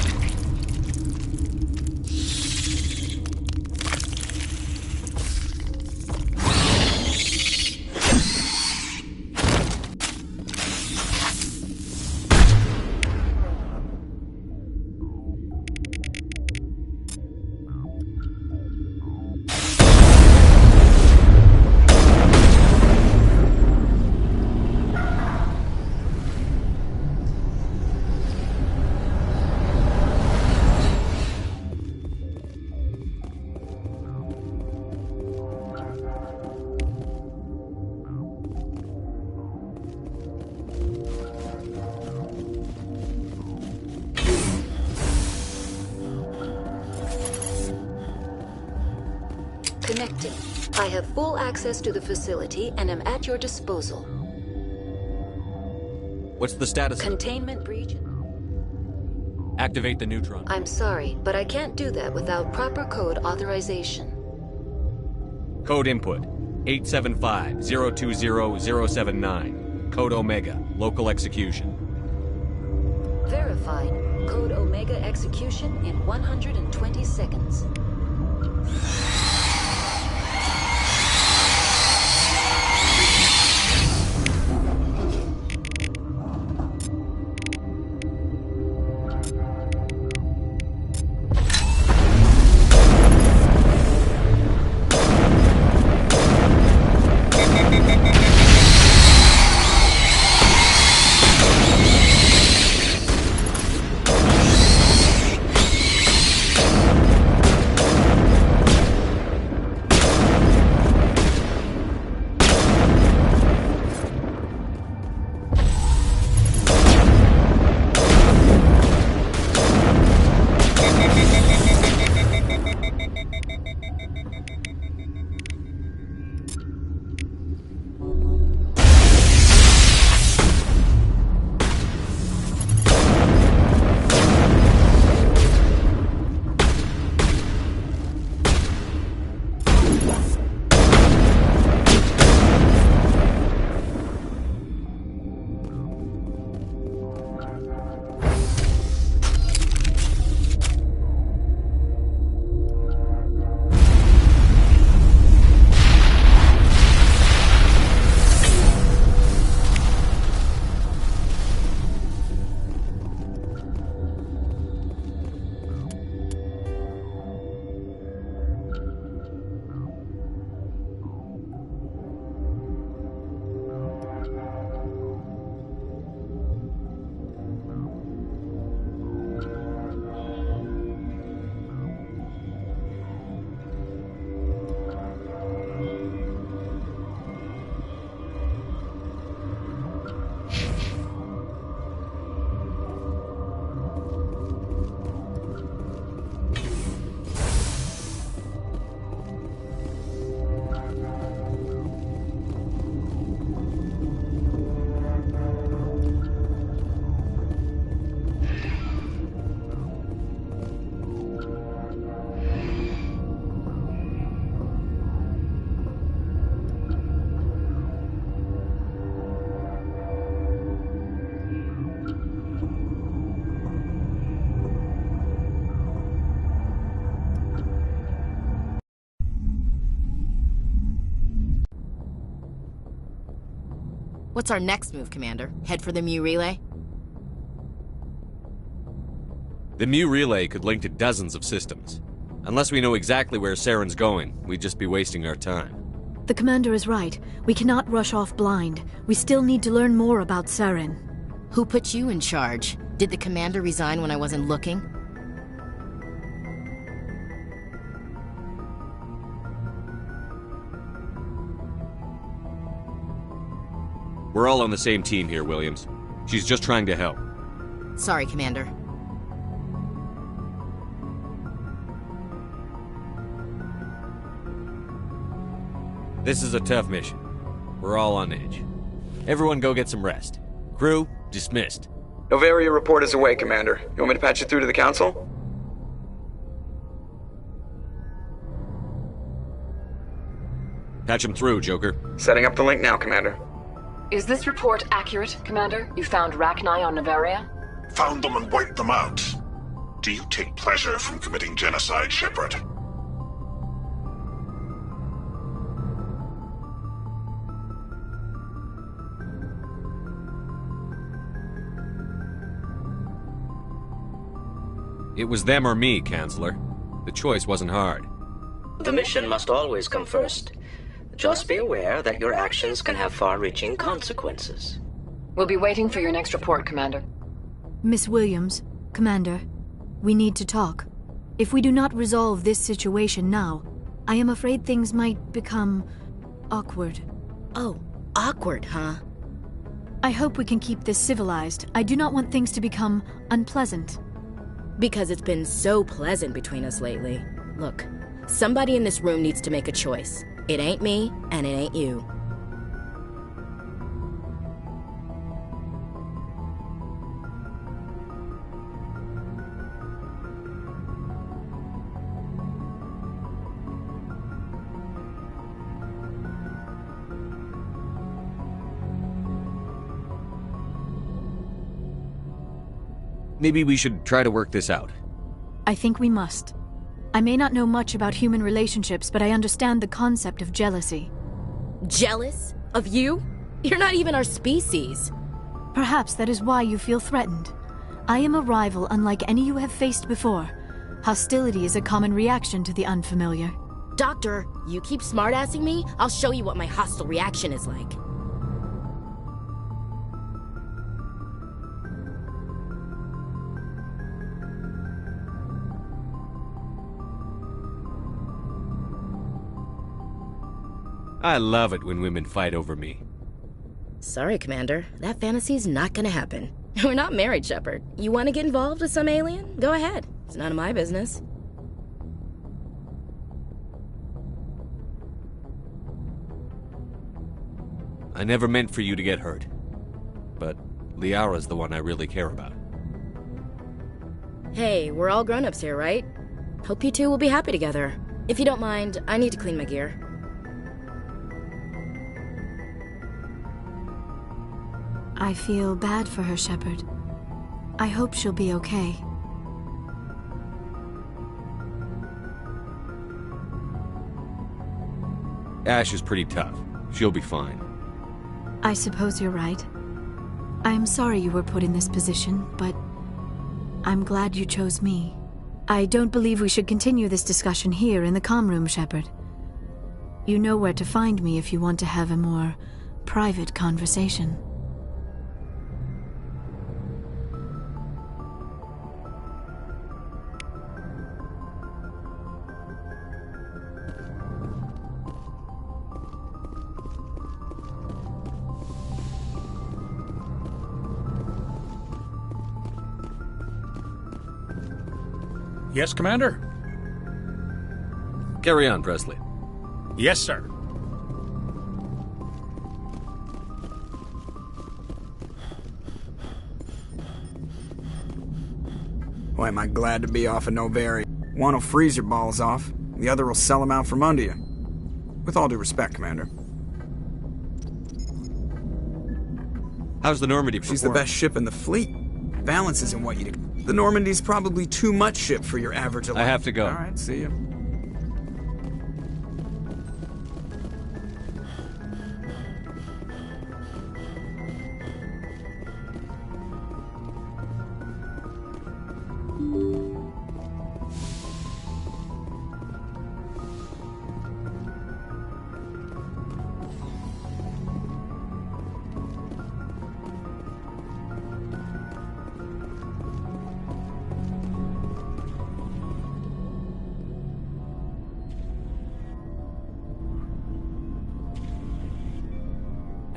Connecting. I have full access to the facility and am at your disposal. What's the status? Containment breach. Activate the neutron. I'm sorry, but I can't do that without proper code authorization. Code input 875-020-079. Code Omega. Local execution. Verified. Code Omega execution in 120 seconds. What's our next move, Commander? Head for the Mu Relay? The Mu Relay could link to dozens of systems. Unless we know exactly where Saren's going, we'd just be wasting our time. The Commander is right. We cannot rush off blind. We still need to learn more about Saren. Who put you in charge? Did the Commander resign when I wasn't looking? We're all on the same team here, Williams. She's just trying to help. Sorry, Commander. This is a tough mission. We're all on edge. Everyone go get some rest. Crew, dismissed. Novaria report is away, Commander. You want me to patch you through to the Council? Patch him through, Joker. Setting up the link now, Commander. Is this report accurate, Commander? You found Rachni on Novaria? Found them and wiped them out. Do you take pleasure from committing genocide, Shepard? It was them or me, Counselor. The choice wasn't hard. The mission must always come first. Just be aware that your actions can have far-reaching consequences. We'll be waiting for your next report, Commander. Miss Williams, Commander, we need to talk. If we do not resolve this situation now, I am afraid things might become awkward. Oh, awkward, huh? I hope we can keep this civilized. I do not want things to become unpleasant. Because it's been so pleasant between us lately. Look, somebody in this room needs to make a choice. It ain't me, and it ain't you. Maybe we should try to work this out. I think we must. I may not know much about human relationships, but I understand the concept of jealousy. Jealous? Of you? You're not even our species. Perhaps that is why you feel threatened. I am a rival unlike any you have faced before. Hostility is a common reaction to the unfamiliar. Doctor, you keep smartassing me, I'll show you what my hostile reaction is like. I love it when women fight over me. Sorry, Commander. That fantasy's not gonna happen. We're not married, Shepard. You want to get involved with some alien? Go ahead. It's none of my business. I never meant for you to get hurt. But Liara's the one I really care about. Hey, we're all grown-ups here, right? Hope you two will be happy together. If you don't mind, I need to clean my gear. I feel bad for her, Shepard. I hope she'll be okay. Ash is pretty tough. She'll be fine. I suppose you're right. I am sorry you were put in this position, but I'm glad you chose me. I don't believe we should continue this discussion here in the comm room, Shepard. You know where to find me if you want to have a more private conversation. Yes, Commander? Carry on, Presley. Yes, sir. Boy, am I glad to be off of Novaria. One will freeze your balls off, the other will sell them out from under you. With all due respect, Commander. How's the Normandy perform? She's the best ship in the fleet. Balance isn't what you'd... The Normandy's probably too much ship for your average... I have to go. All right, see you.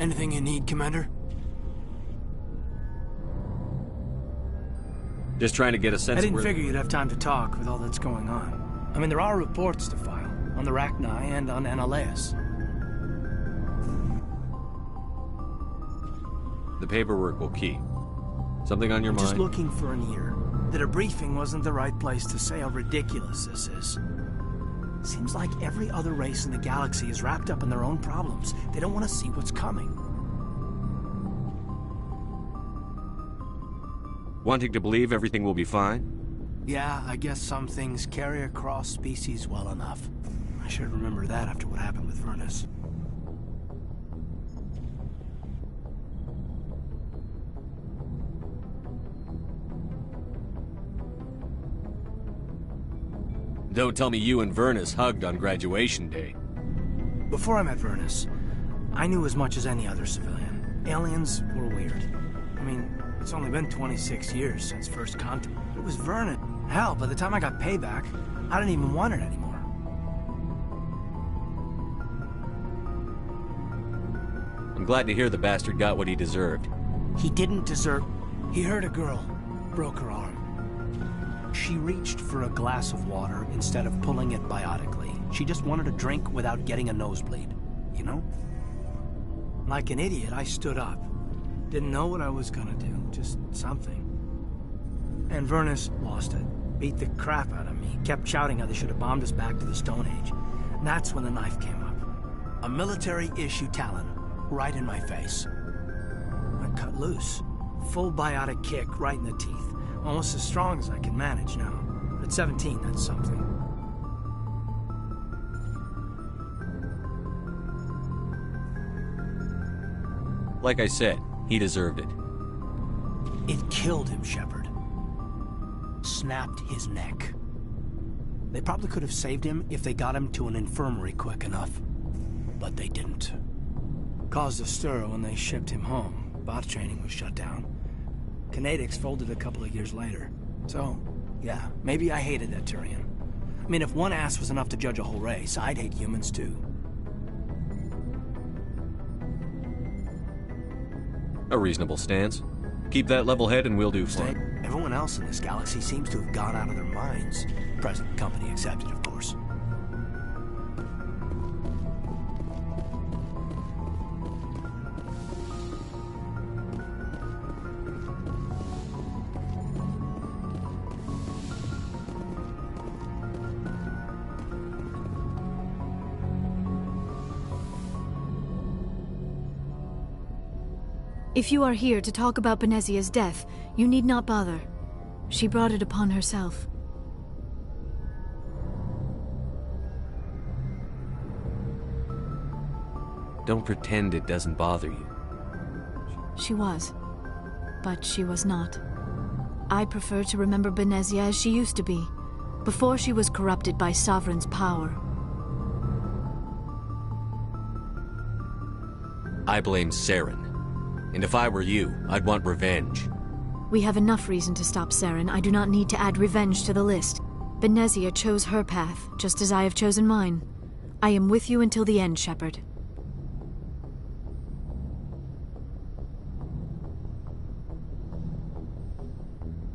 Anything you need, Commander? Just trying to get a sense I didn't of where... figure you'd have time to talk with all that's going on. I mean, there are reports to file, on the Rachni and on Annaleus. The paperwork will keep. Something on your mind? Just looking for an ear. The debriefing wasn't the right place to say how ridiculous this is. Seems like every other race in the galaxy is wrapped up in their own problems. They don't want to see what's coming. Wanting to believe everything will be fine? Yeah, I guess some things carry across species well enough. I should remember that after what happened with Vernus. Don't tell me you and Vernus hugged on graduation day. Before I met Vernus, I knew as much as any other civilian. Aliens were weird. I mean, it's only been 26 years since first contact. It was Vernus. Hell, by the time I got payback, I didn't even want it anymore. I'm glad to hear the bastard got what he deserved. He didn't deserve... He hurt a girl. Broke her arm. She reached for a glass of water instead of pulling it biotically. She just wanted a drink without getting a nosebleed, you know? Like an idiot, I stood up. Didn't know what I was gonna do, just something. And Vernus lost it. Beat the crap out of me. Kept shouting how they should have bombed us back to the Stone Age. And that's when the knife came up. A military-issue Talon, right in my face. I cut loose. Full biotic kick right in the teeth. Almost as strong as I can manage now. But at 17, that's something. Like I said, he deserved it. It killed him, Shepard. Snapped his neck. They probably could have saved him if they got him to an infirmary quick enough. But they didn't. Caused a stir when they shipped him home. Bot training was shut down. Kinetics folded a couple of years later. So, yeah, maybe I hated that Turian. I mean, if one ass was enough to judge a whole race, I'd hate humans too. A reasonable stance. Keep that level head and we'll do fine. Everyone else in this galaxy seems to have gone out of their minds. Present company accepted, of course. If you are here to talk about Benezia's death, you need not bother. She brought it upon herself. Don't pretend it doesn't bother you. She was. But she was not. I prefer to remember Benezia as she used to be, before she was corrupted by Sovereign's power. I blame Saren. And if I were you, I'd want revenge. We have enough reason to stop Saren. I do not need to add revenge to the list. Benezia chose her path, just as I have chosen mine. I am with you until the end, Shepard.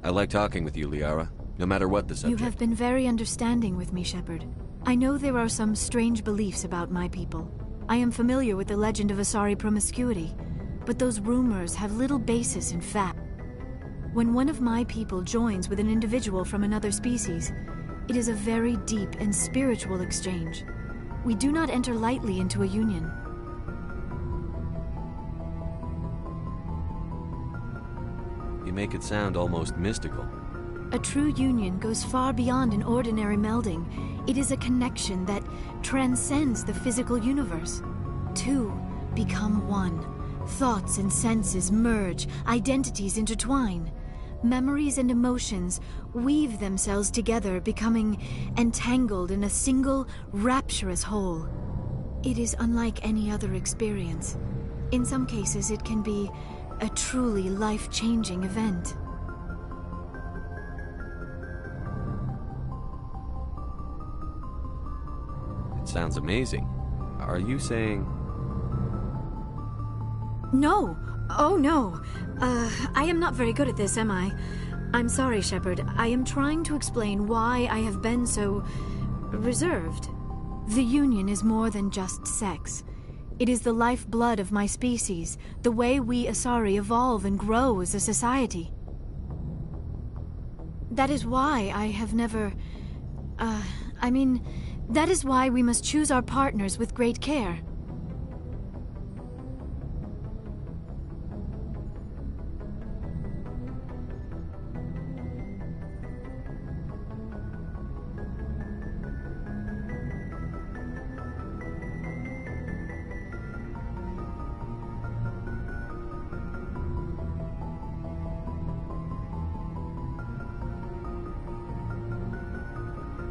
I like talking with you, Liara, no matter what the subject. You have been very understanding with me, Shepard. I know there are some strange beliefs about my people. I am familiar with the legend of Asari promiscuity, but those rumors have little basis in fact. When one of my people joins with an individual from another species, it is a very deep and spiritual exchange. We do not enter lightly into a union. You make it sound almost mystical. A true union goes far beyond an ordinary melding. It is a connection that transcends the physical universe. Two become one. Thoughts and senses merge, identities intertwine. Memories and emotions weave themselves together, becoming entangled in a single, rapturous whole. It is unlike any other experience. In some cases, it can be a truly life-changing event. It sounds amazing. Are you saying... No. Oh, no. I am not very good at this, am I? I'm sorry, Shepard. I am trying to explain why I have been so reserved. The Union is more than just sex. It is the lifeblood of my species, the way we Asari evolve and grow as a society. That is why I have never... that is why we must choose our partners with great care.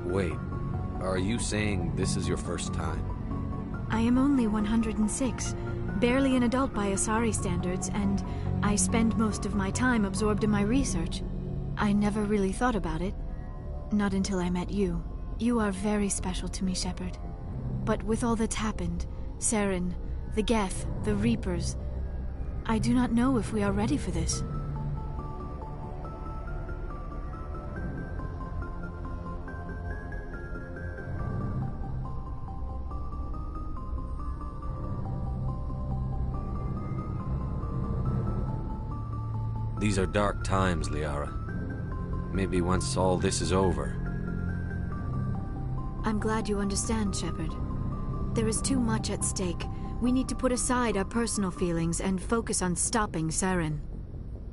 Wait, are you saying this is your first time? I am only 106, barely an adult by Asari standards, and I spend most of my time absorbed in my research. I never really thought about it. Not until I met you. You are very special to me, Shepard. But with all that's happened, Saren, the Geth, the Reapers, I do not know if we are ready for this. These are dark times, Liara. Maybe once all this is over... I'm glad you understand, Shepard. There is too much at stake. We need to put aside our personal feelings and focus on stopping Saren.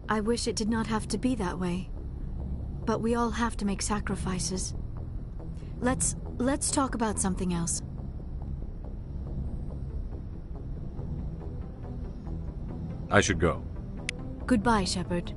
I wish it did not have to be that way. But we all have to make sacrifices. Let's talk about something else. I should go. Goodbye, Shepard.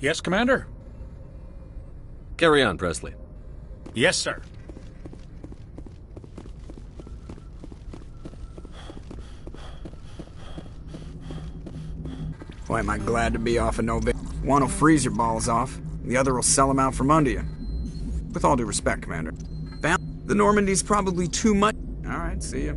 Yes, Commander? Carry on, Presley. Yes, sir. Boy, am I glad to be off of Nova. One will freeze your balls off, the other will sell them out from under you. With all due respect, Commander. The Normandy's probably too much. Alright, see ya.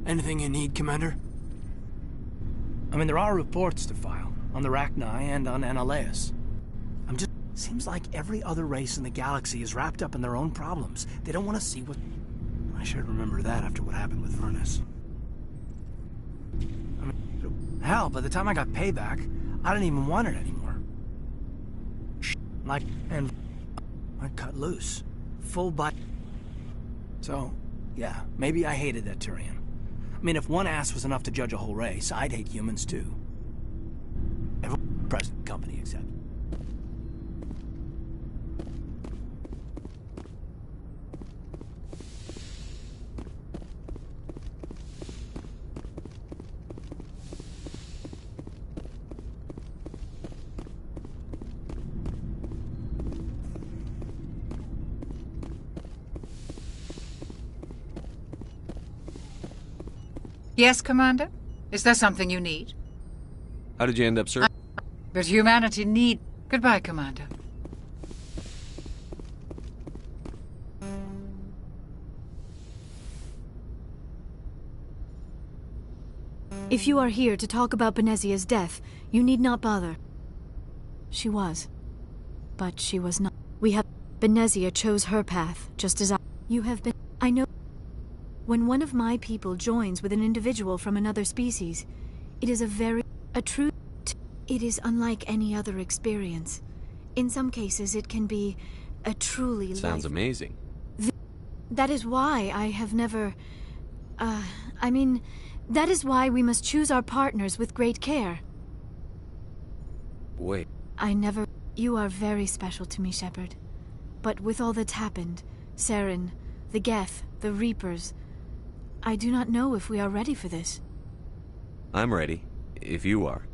Anything you need, Commander? I mean, there are reports to file on the Rachni and on Annaleus. Seems like every other race in the galaxy is wrapped up in their own problems. They don't want to see what... I should remember that after what happened with Furnace. I mean, hell, by the time I got payback, I didn't even want it anymore. And I cut loose. Full butt. So, yeah, maybe I hated that Turian. I mean, if one ass was enough to judge a whole race, I'd hate humans too. Present company except. Yes, Commander? Is there something you need? How did you end up, sir? But humanity need... Goodbye, Commander. If you are here to talk about Benezia's death, you need not bother. She was. But she was not. We have... Benezia chose her path, just as you have been... I know... When one of my people joins with an individual from another species, it is a true... It is unlike any other experience. In some cases, it can be a truly Sounds amazing. That is why I have never... that is why we must choose our partners with great care. Wait. You are very special to me, Shepard. But with all that's happened, Saren, the Geth, the Reapers, I do not know if we are ready for this. I'm ready, if you are.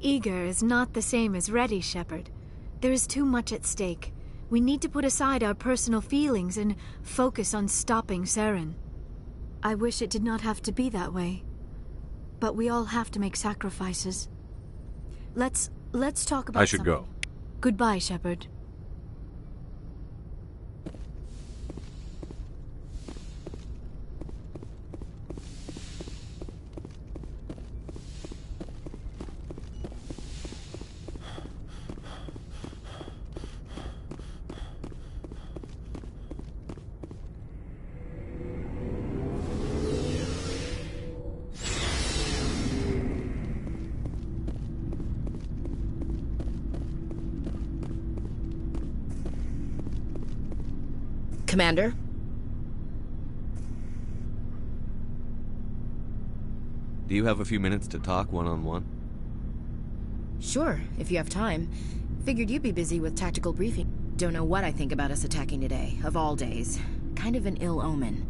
Eager is not the same as ready, Shepard. There is too much at stake. We need to put aside our personal feelings and focus on stopping Saren. I wish it did not have to be that way. But we all have to make sacrifices. Let's talk about I should go. Goodbye, Shepard. Commander? Do you have a few minutes to talk one-on-one? Sure, if you have time. Figured you'd be busy with tactical briefing. Don't know what I think about us attacking today, of all days. Kind of an ill omen.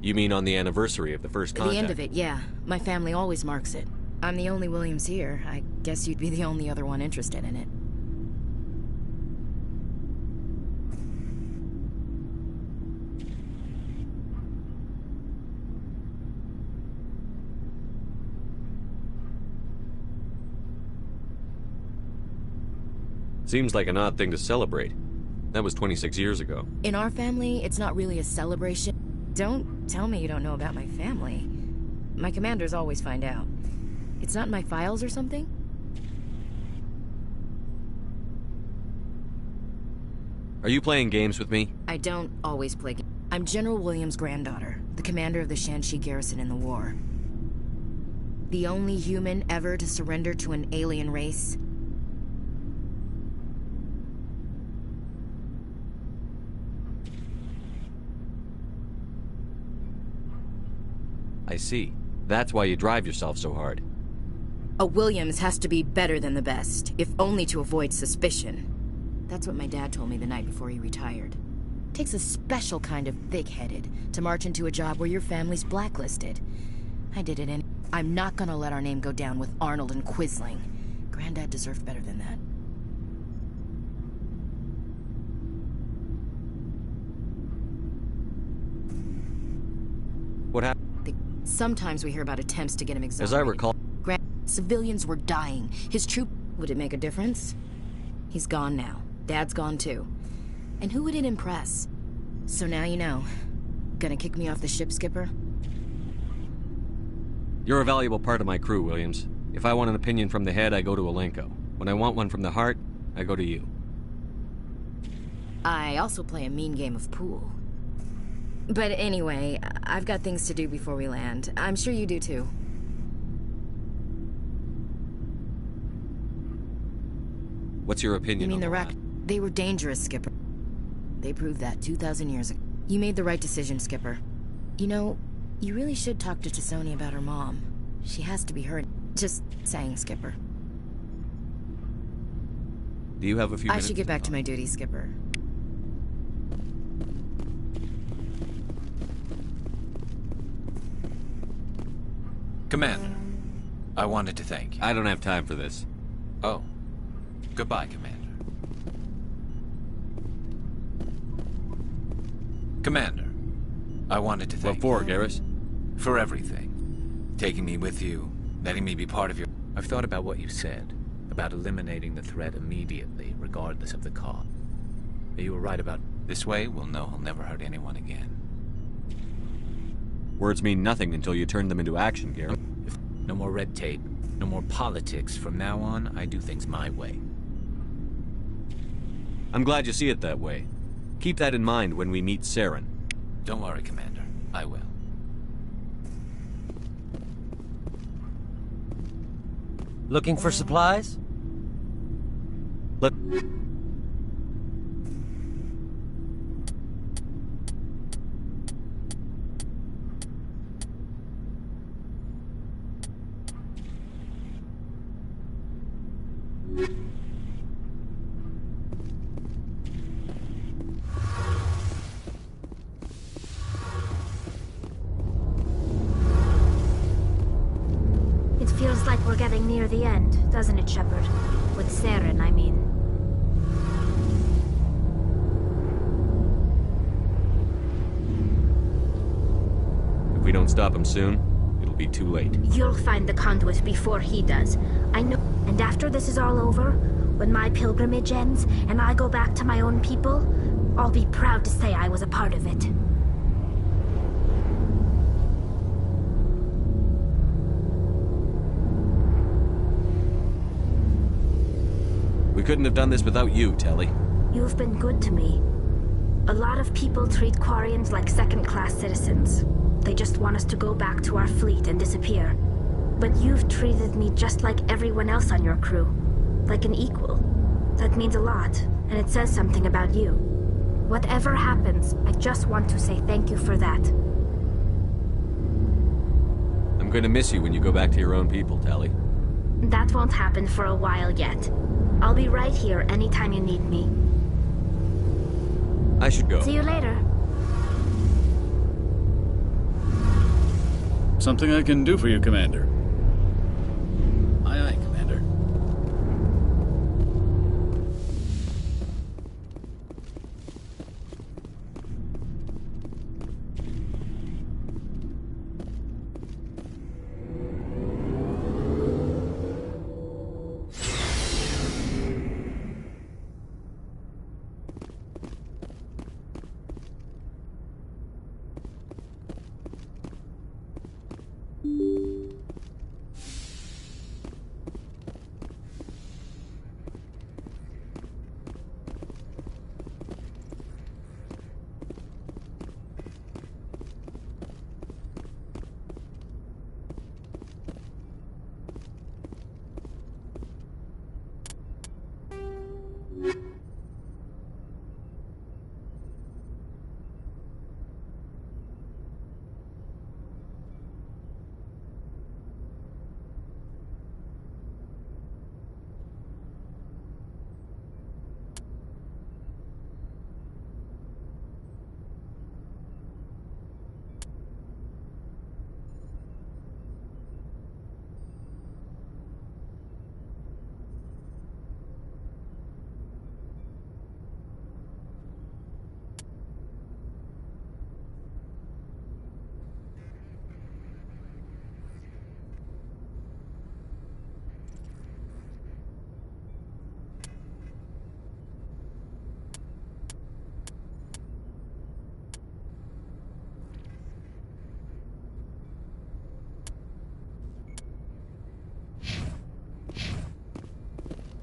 You mean on the anniversary of the first contact? The end of it, yeah. My family always marks it. I'm the only Williams here. I guess you'd be the only other one interested in it. Seems like an odd thing to celebrate. That was 26 years ago. In our family, it's not really a celebration. Don't tell me you don't know about my family. My commanders always find out. It's not in my files or something? Are you playing games with me? I don't always play games. I'm General Williams' granddaughter, the commander of the Shanxi garrison in the war. The only human ever to surrender to an alien race. I see. That's why you drive yourself so hard. A Williams has to be better than the best, if only to avoid suspicion. That's what my dad told me the night before he retired. Takes a special kind of thick-headed to march into a job where your family's blacklisted. I did it and I'm not gonna let our name go down with Arnold and Quisling. Granddad deserved better than that. What happened? Sometimes we hear about attempts to get him exonerated. As I recall... Civilians were dying. His troop... Would it make a difference? He's gone now. Dad's gone too. And who would it impress? So now you know. Gonna kick me off the ship, Skipper? You're a valuable part of my crew, Williams. If I want an opinion from the head, I go to Alenko. When I want one from the heart, I go to you. I also play a mean game of pool. But anyway, I've got things to do before we land. I'm sure you do too. What's your opinion You mean on the wreck? They were dangerous, Skipper. They proved that 2,000 years ago. You made the right decision, Skipper. You know, you really should talk to T'Soni about her mom. She has to be heard. Just saying, Skipper. Do you have a few minutes? I should get back to my duty, Skipper. Commander, I wanted to thank you. I don't have time for this. Oh. Goodbye, Commander. Commander, I wanted to thank you. What for, Garrus? For everything. Taking me with you, letting me be part of your... I've thought about what you said, about eliminating the threat immediately, regardless of the cost. You were right about... This way, we'll know he'll never hurt anyone again. Words mean nothing until you turn them into action, Garrett. No more red tape, no more politics. From now on, I do things my way. I'm glad you see it that way. Keep that in mind when we meet Saren. Don't worry, Commander. I will. Looking for supplies? Let... It feels like we're getting near the end, doesn't it, Shepard? With Saren, I mean. If we don't stop him soon, it'll be too late. You'll find the conduit before he does. I know. And after this is all over, when my pilgrimage ends, and I go back to my own people, I'll be proud to say I was a part of it. We couldn't have done this without you, Telly. You've been good to me. A lot of people treat Quarians like second-class citizens. They just want us to go back to our fleet and disappear. But you've treated me just like everyone else on your crew. Like an equal. That means a lot, and it says something about you. Whatever happens, I just want to say thank you for that. I'm gonna miss you when you go back to your own people, Telly. That won't happen for a while yet. I'll be right here anytime you need me. I should go. See you later. Something I can do for you, Commander. Aye, aye, Commander.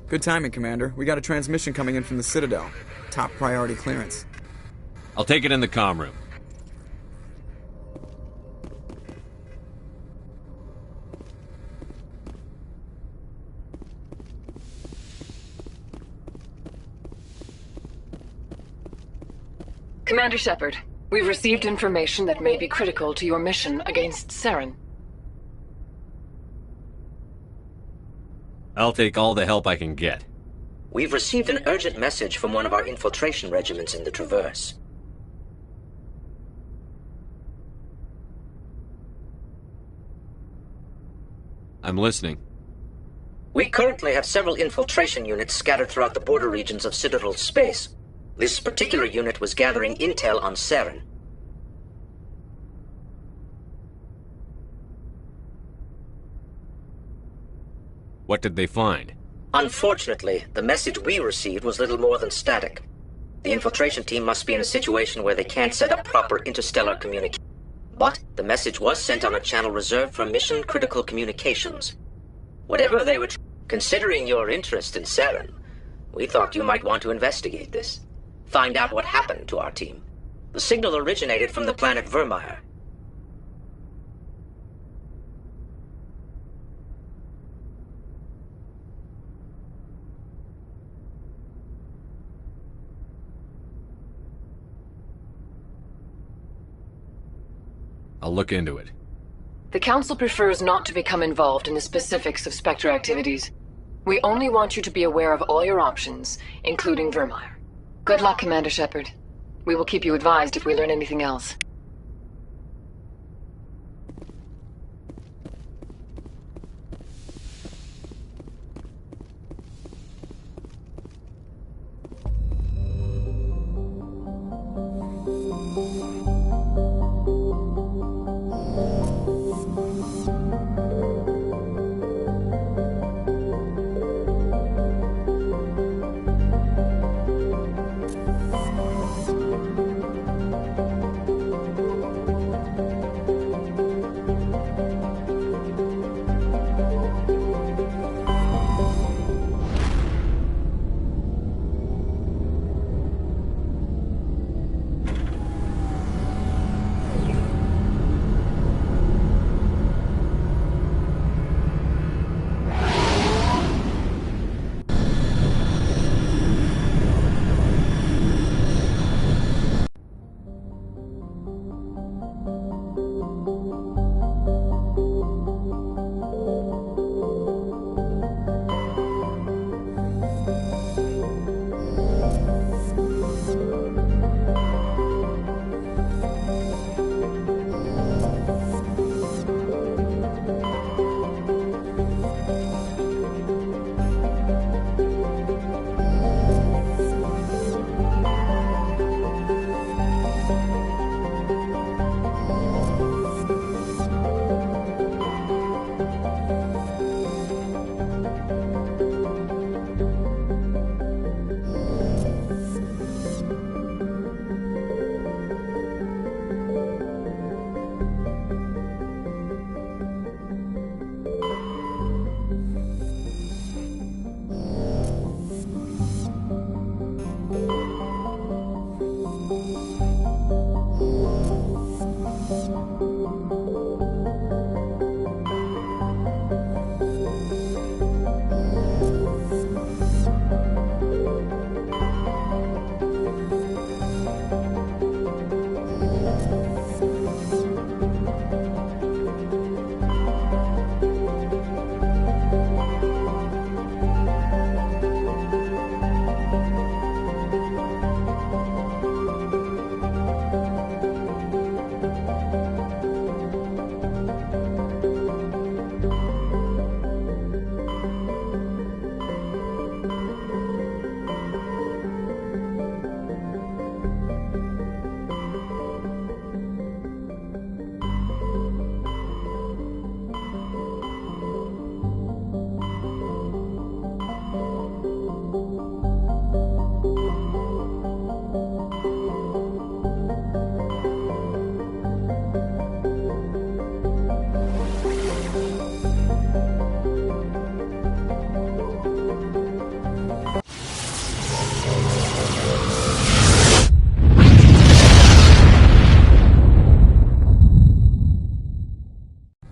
Good timing, Commander. We got a transmission coming in from the Citadel. Top priority clearance. I'll take it in the comm room. Commander Shepard, we've received information that may be critical to your mission against Saren. I'll take all the help I can get. We've received an urgent message from one of our infiltration regiments in the Traverse. I'm listening. We currently have several infiltration units scattered throughout the border regions of Citadel space. This particular unit was gathering intel on Saren. What did they find? Unfortunately, the message we received was little more than static. The infiltration team must be in a situation where they can't set up proper interstellar communication. But the message was sent on a channel reserved for mission-critical communications. Whatever they were considering your interest in Saren, we thought you might want to investigate this. Find out what happened to our team. The signal originated from the planet Vermeer. I'll look into it. The Council prefers not to become involved in the specifics of Spectre activities. We only want you to be aware of all your options, including Vermeer. Good luck, Commander Shepard. We will keep you advised if we learn anything else.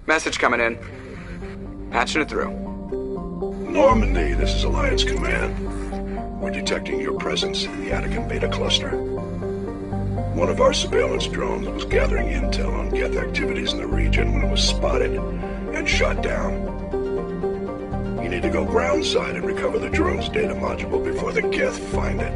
Message coming in. Patching it through. Normandy, this is Alliance Command. We're detecting your presence in the Attican Beta Cluster. One of our surveillance drones was gathering intel on Geth activities in the region when it was spotted and shot down. You need to go groundside and recover the drone's data module before the Geth find it.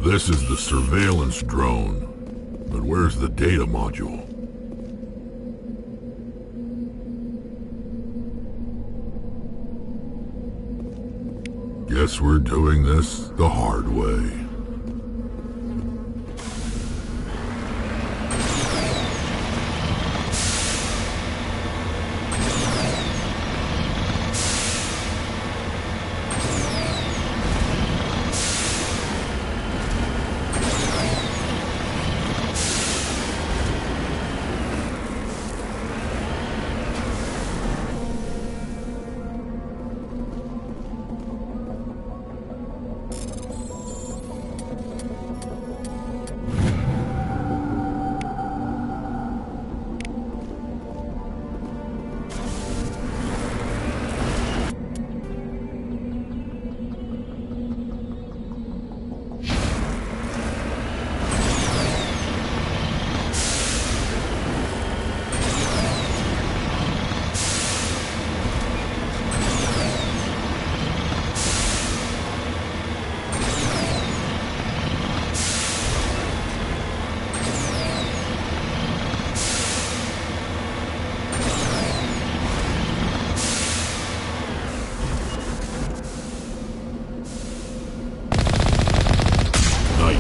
This is the surveillance drone. But where's the data module? Guess we're doing this the hard way.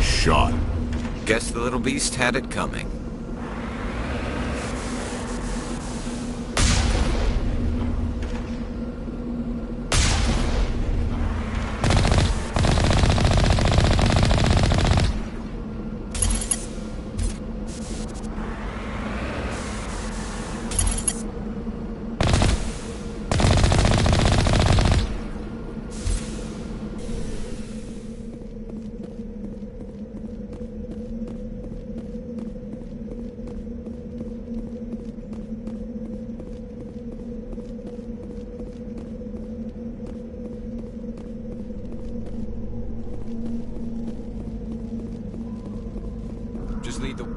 Shot. Guess the little beast had it coming. Just lead the way.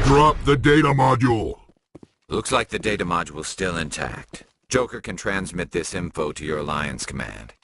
dropped the data module. Looks like the data module's still intact. Joker can transmit this info to your Alliance command.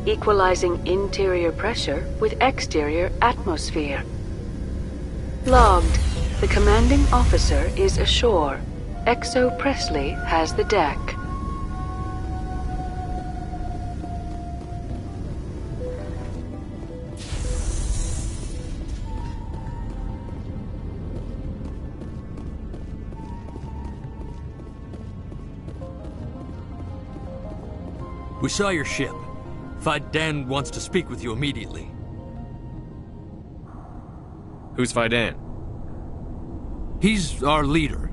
Equalizing interior pressure with exterior atmosphere. Logged. The commanding officer is ashore. Exo Presley has the deck. We saw your ship. Faidan wants to speak with you immediately. Who's Faidan? He's our leader.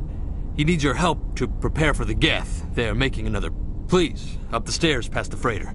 He needs your help to prepare for the Geth. They're making another... Please, up the stairs past the freighter.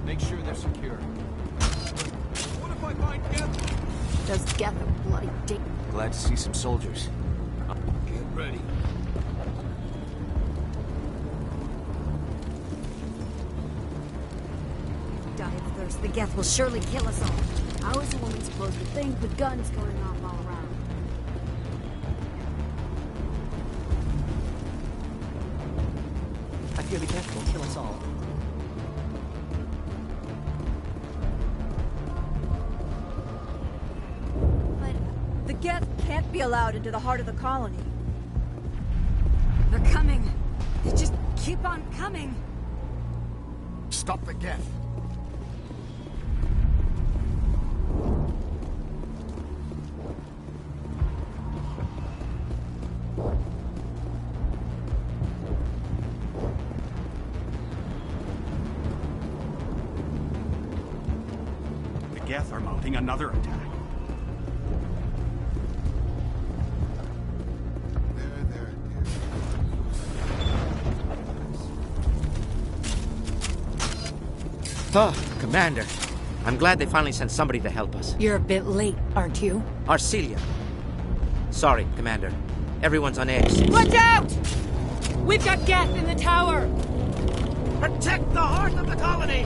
Make sure they're secure. What if I find Geth? Does Geth a bloody dick? Glad to see some soldiers. Get ready. Die of thirst. The Geth will surely kill us all. How is a woman supposed to think with guns going off all around? I fear the Geth will kill us all. The Geth can't be allowed into the heart of the colony. They're coming. They just keep on coming. Stop the Geth. The Geth are mounting another attack. Oh, Commander. I'm glad they finally sent somebody to help us. You're a bit late, aren't you? Arcelia. Sorry, Commander. Everyone's on edge. Watch out! We We've got Geth in the tower! Protect the heart of the colony!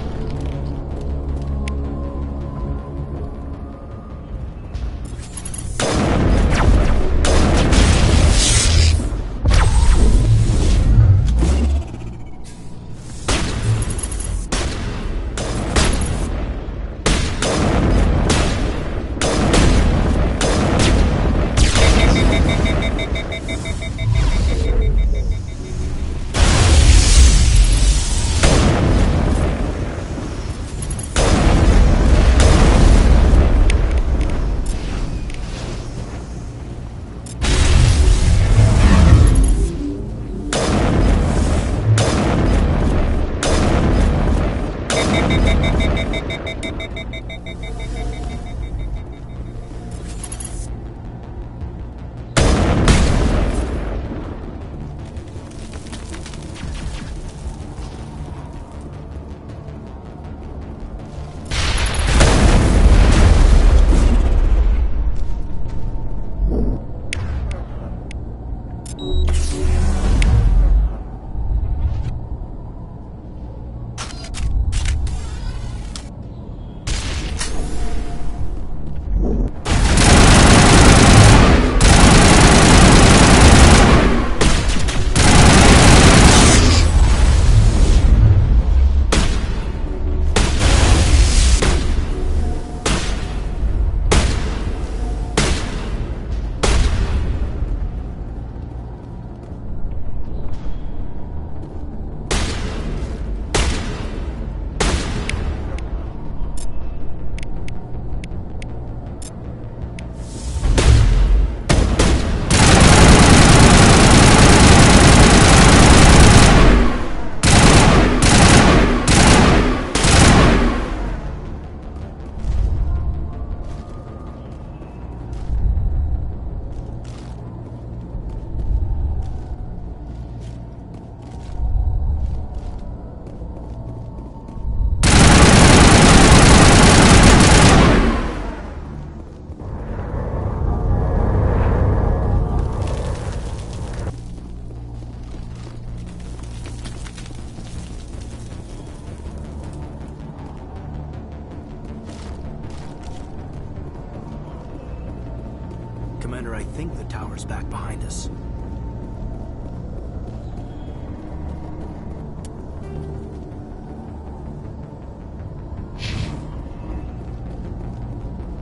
Commander, I think the tower's back behind us.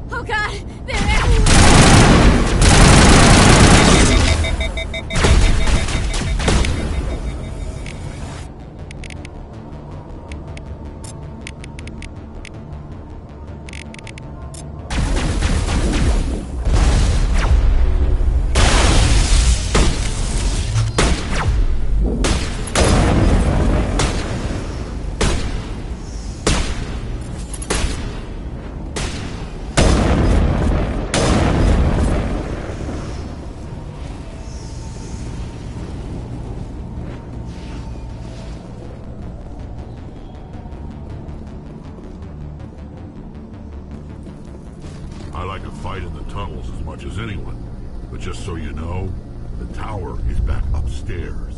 Oh god! They're everywhere! I like to fight in the tunnels as much as anyone. But just so you know, the tower is back upstairs.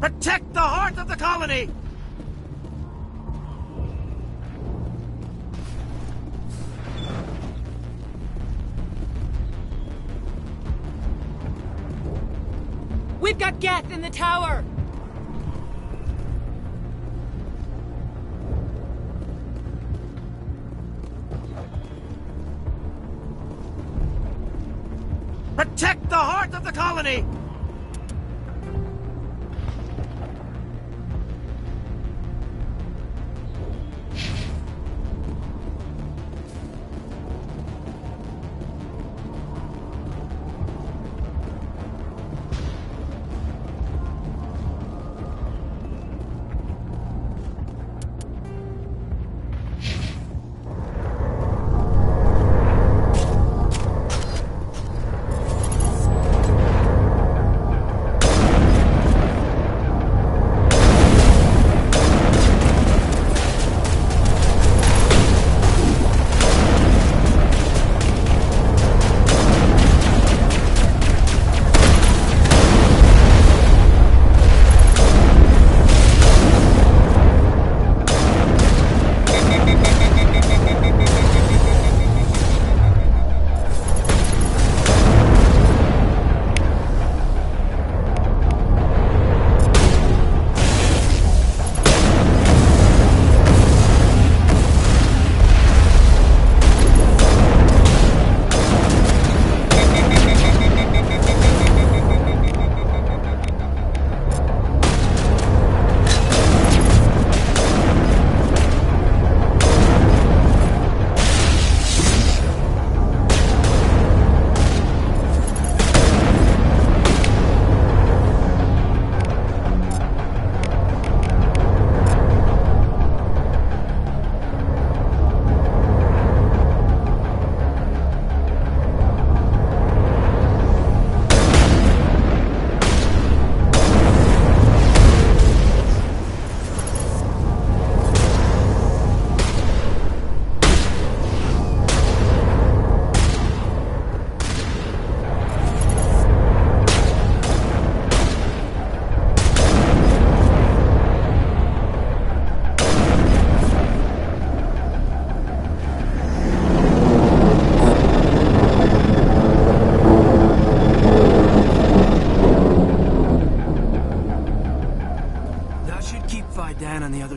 Protect the heart of the colony! We've got Geth in the tower! Protect the heart of the colony!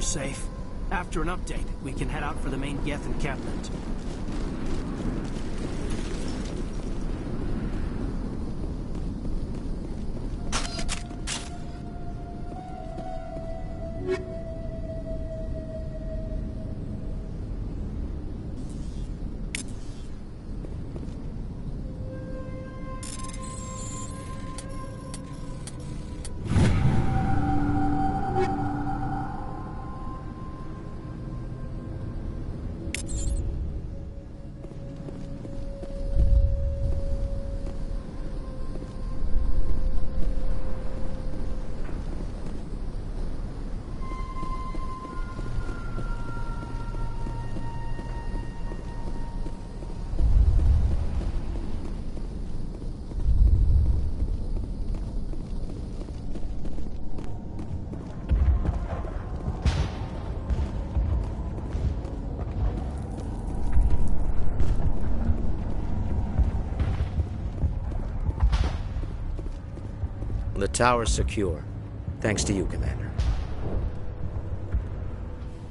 Safe. After an update, we can head out for the main Geth encampment. The tower's secure. Thanks to you, Commander.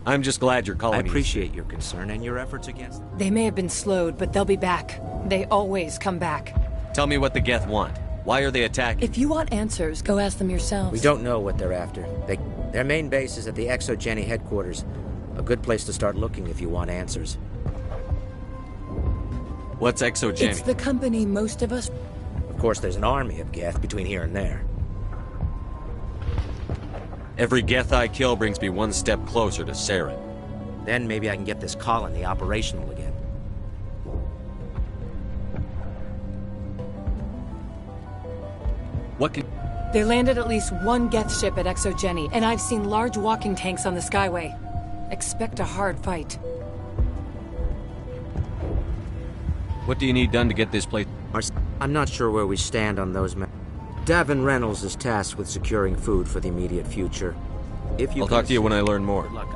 I'm just glad your colony... I appreciate your concern and your efforts against... They may have been slowed, but they'll be back. They always come back. Tell me what the Geth want. Why are they attacking? If you want answers, go ask them yourselves. We don't know what they're after. Their main base is at the Exogeny headquarters. A good place to start looking if you want answers. What's Exogeny? It's the company most of us... Of course, there's an army of Geth between here and there. Every Geth I kill brings me one step closer to Saren. Then maybe I can get this colony operational again. What can... They landed at least one Geth ship at Exogeny, and I've seen large walking tanks on the Skyway. Expect a hard fight. What do you need done to get this place? I'm not sure where we stand on those Davin Reynolds is tasked with securing food for the immediate future. If you I'll talk to you when I learn more. Good luck,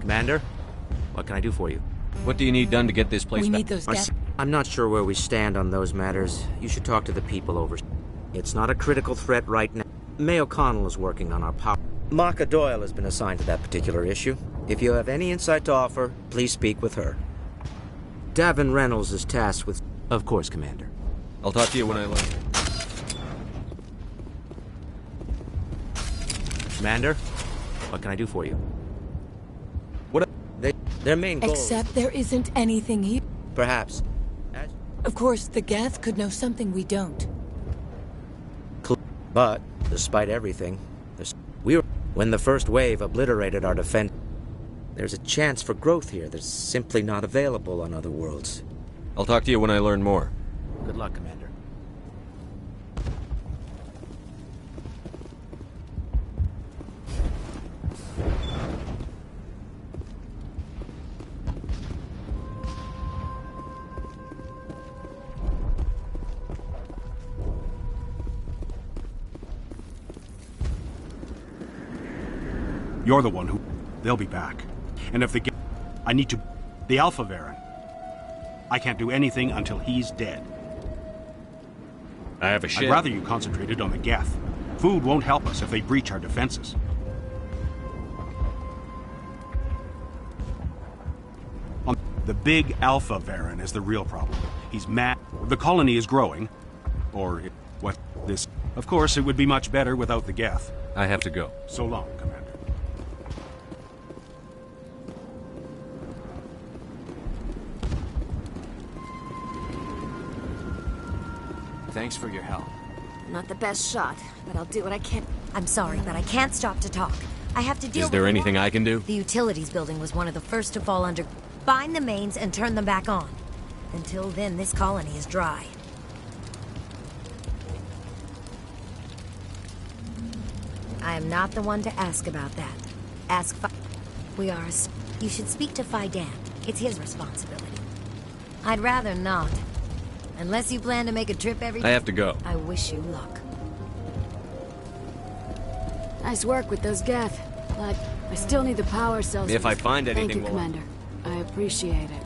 Commander, what can I do for you? What do you need done to get this place We back? need those gas... I'm not sure where we stand on those matters. You should talk to the people over. It's not a critical threat right now. May O'Connell is working on our power. Maka Doyle has been assigned to that particular issue. If you have any insight to offer, please speak with her. Davin Reynolds is tasked with... Of course, Commander. I'll talk to you when I learn. Commander, what can I do for you? What? Their main goal... Except there isn't anything here. Perhaps. Of course, the Geth could know something we don't. But, despite everything, when the first wave obliterated our defense, there's a chance for growth here that's simply not available on other worlds. I'll talk to you when I learn more. Good luck, Commander. You're the one who... They'll be back. And if I need to... The Alpha Baron. I can't do anything until he's dead. I have a ship. I'd rather you concentrated on the Geth. Food won't help us if they breach our defenses. The big Alpha Baron is the real problem. He's mad. The colony is growing. Or what this... Of course, it would be much better without the Geth. I have to go. So long, Commander. Thanks for your help. Not the best shot, but I'll do what I can. I'm sorry, but I can't stop to talk. I have to deal with... Is there anything I can do? The utilities building was one of the first to fall under... Find the mains and turn them back on. Until then, this colony is dry. I am not the one to ask about that. Ask We are... You should speak to Fidan. It's his responsibility. I'd rather not. Unless you plan to make a trip every day. I have to go. I wish you luck. Nice work with those Geth, but I still need the power cells. If I find anything, Thank you, Commander. I appreciate it.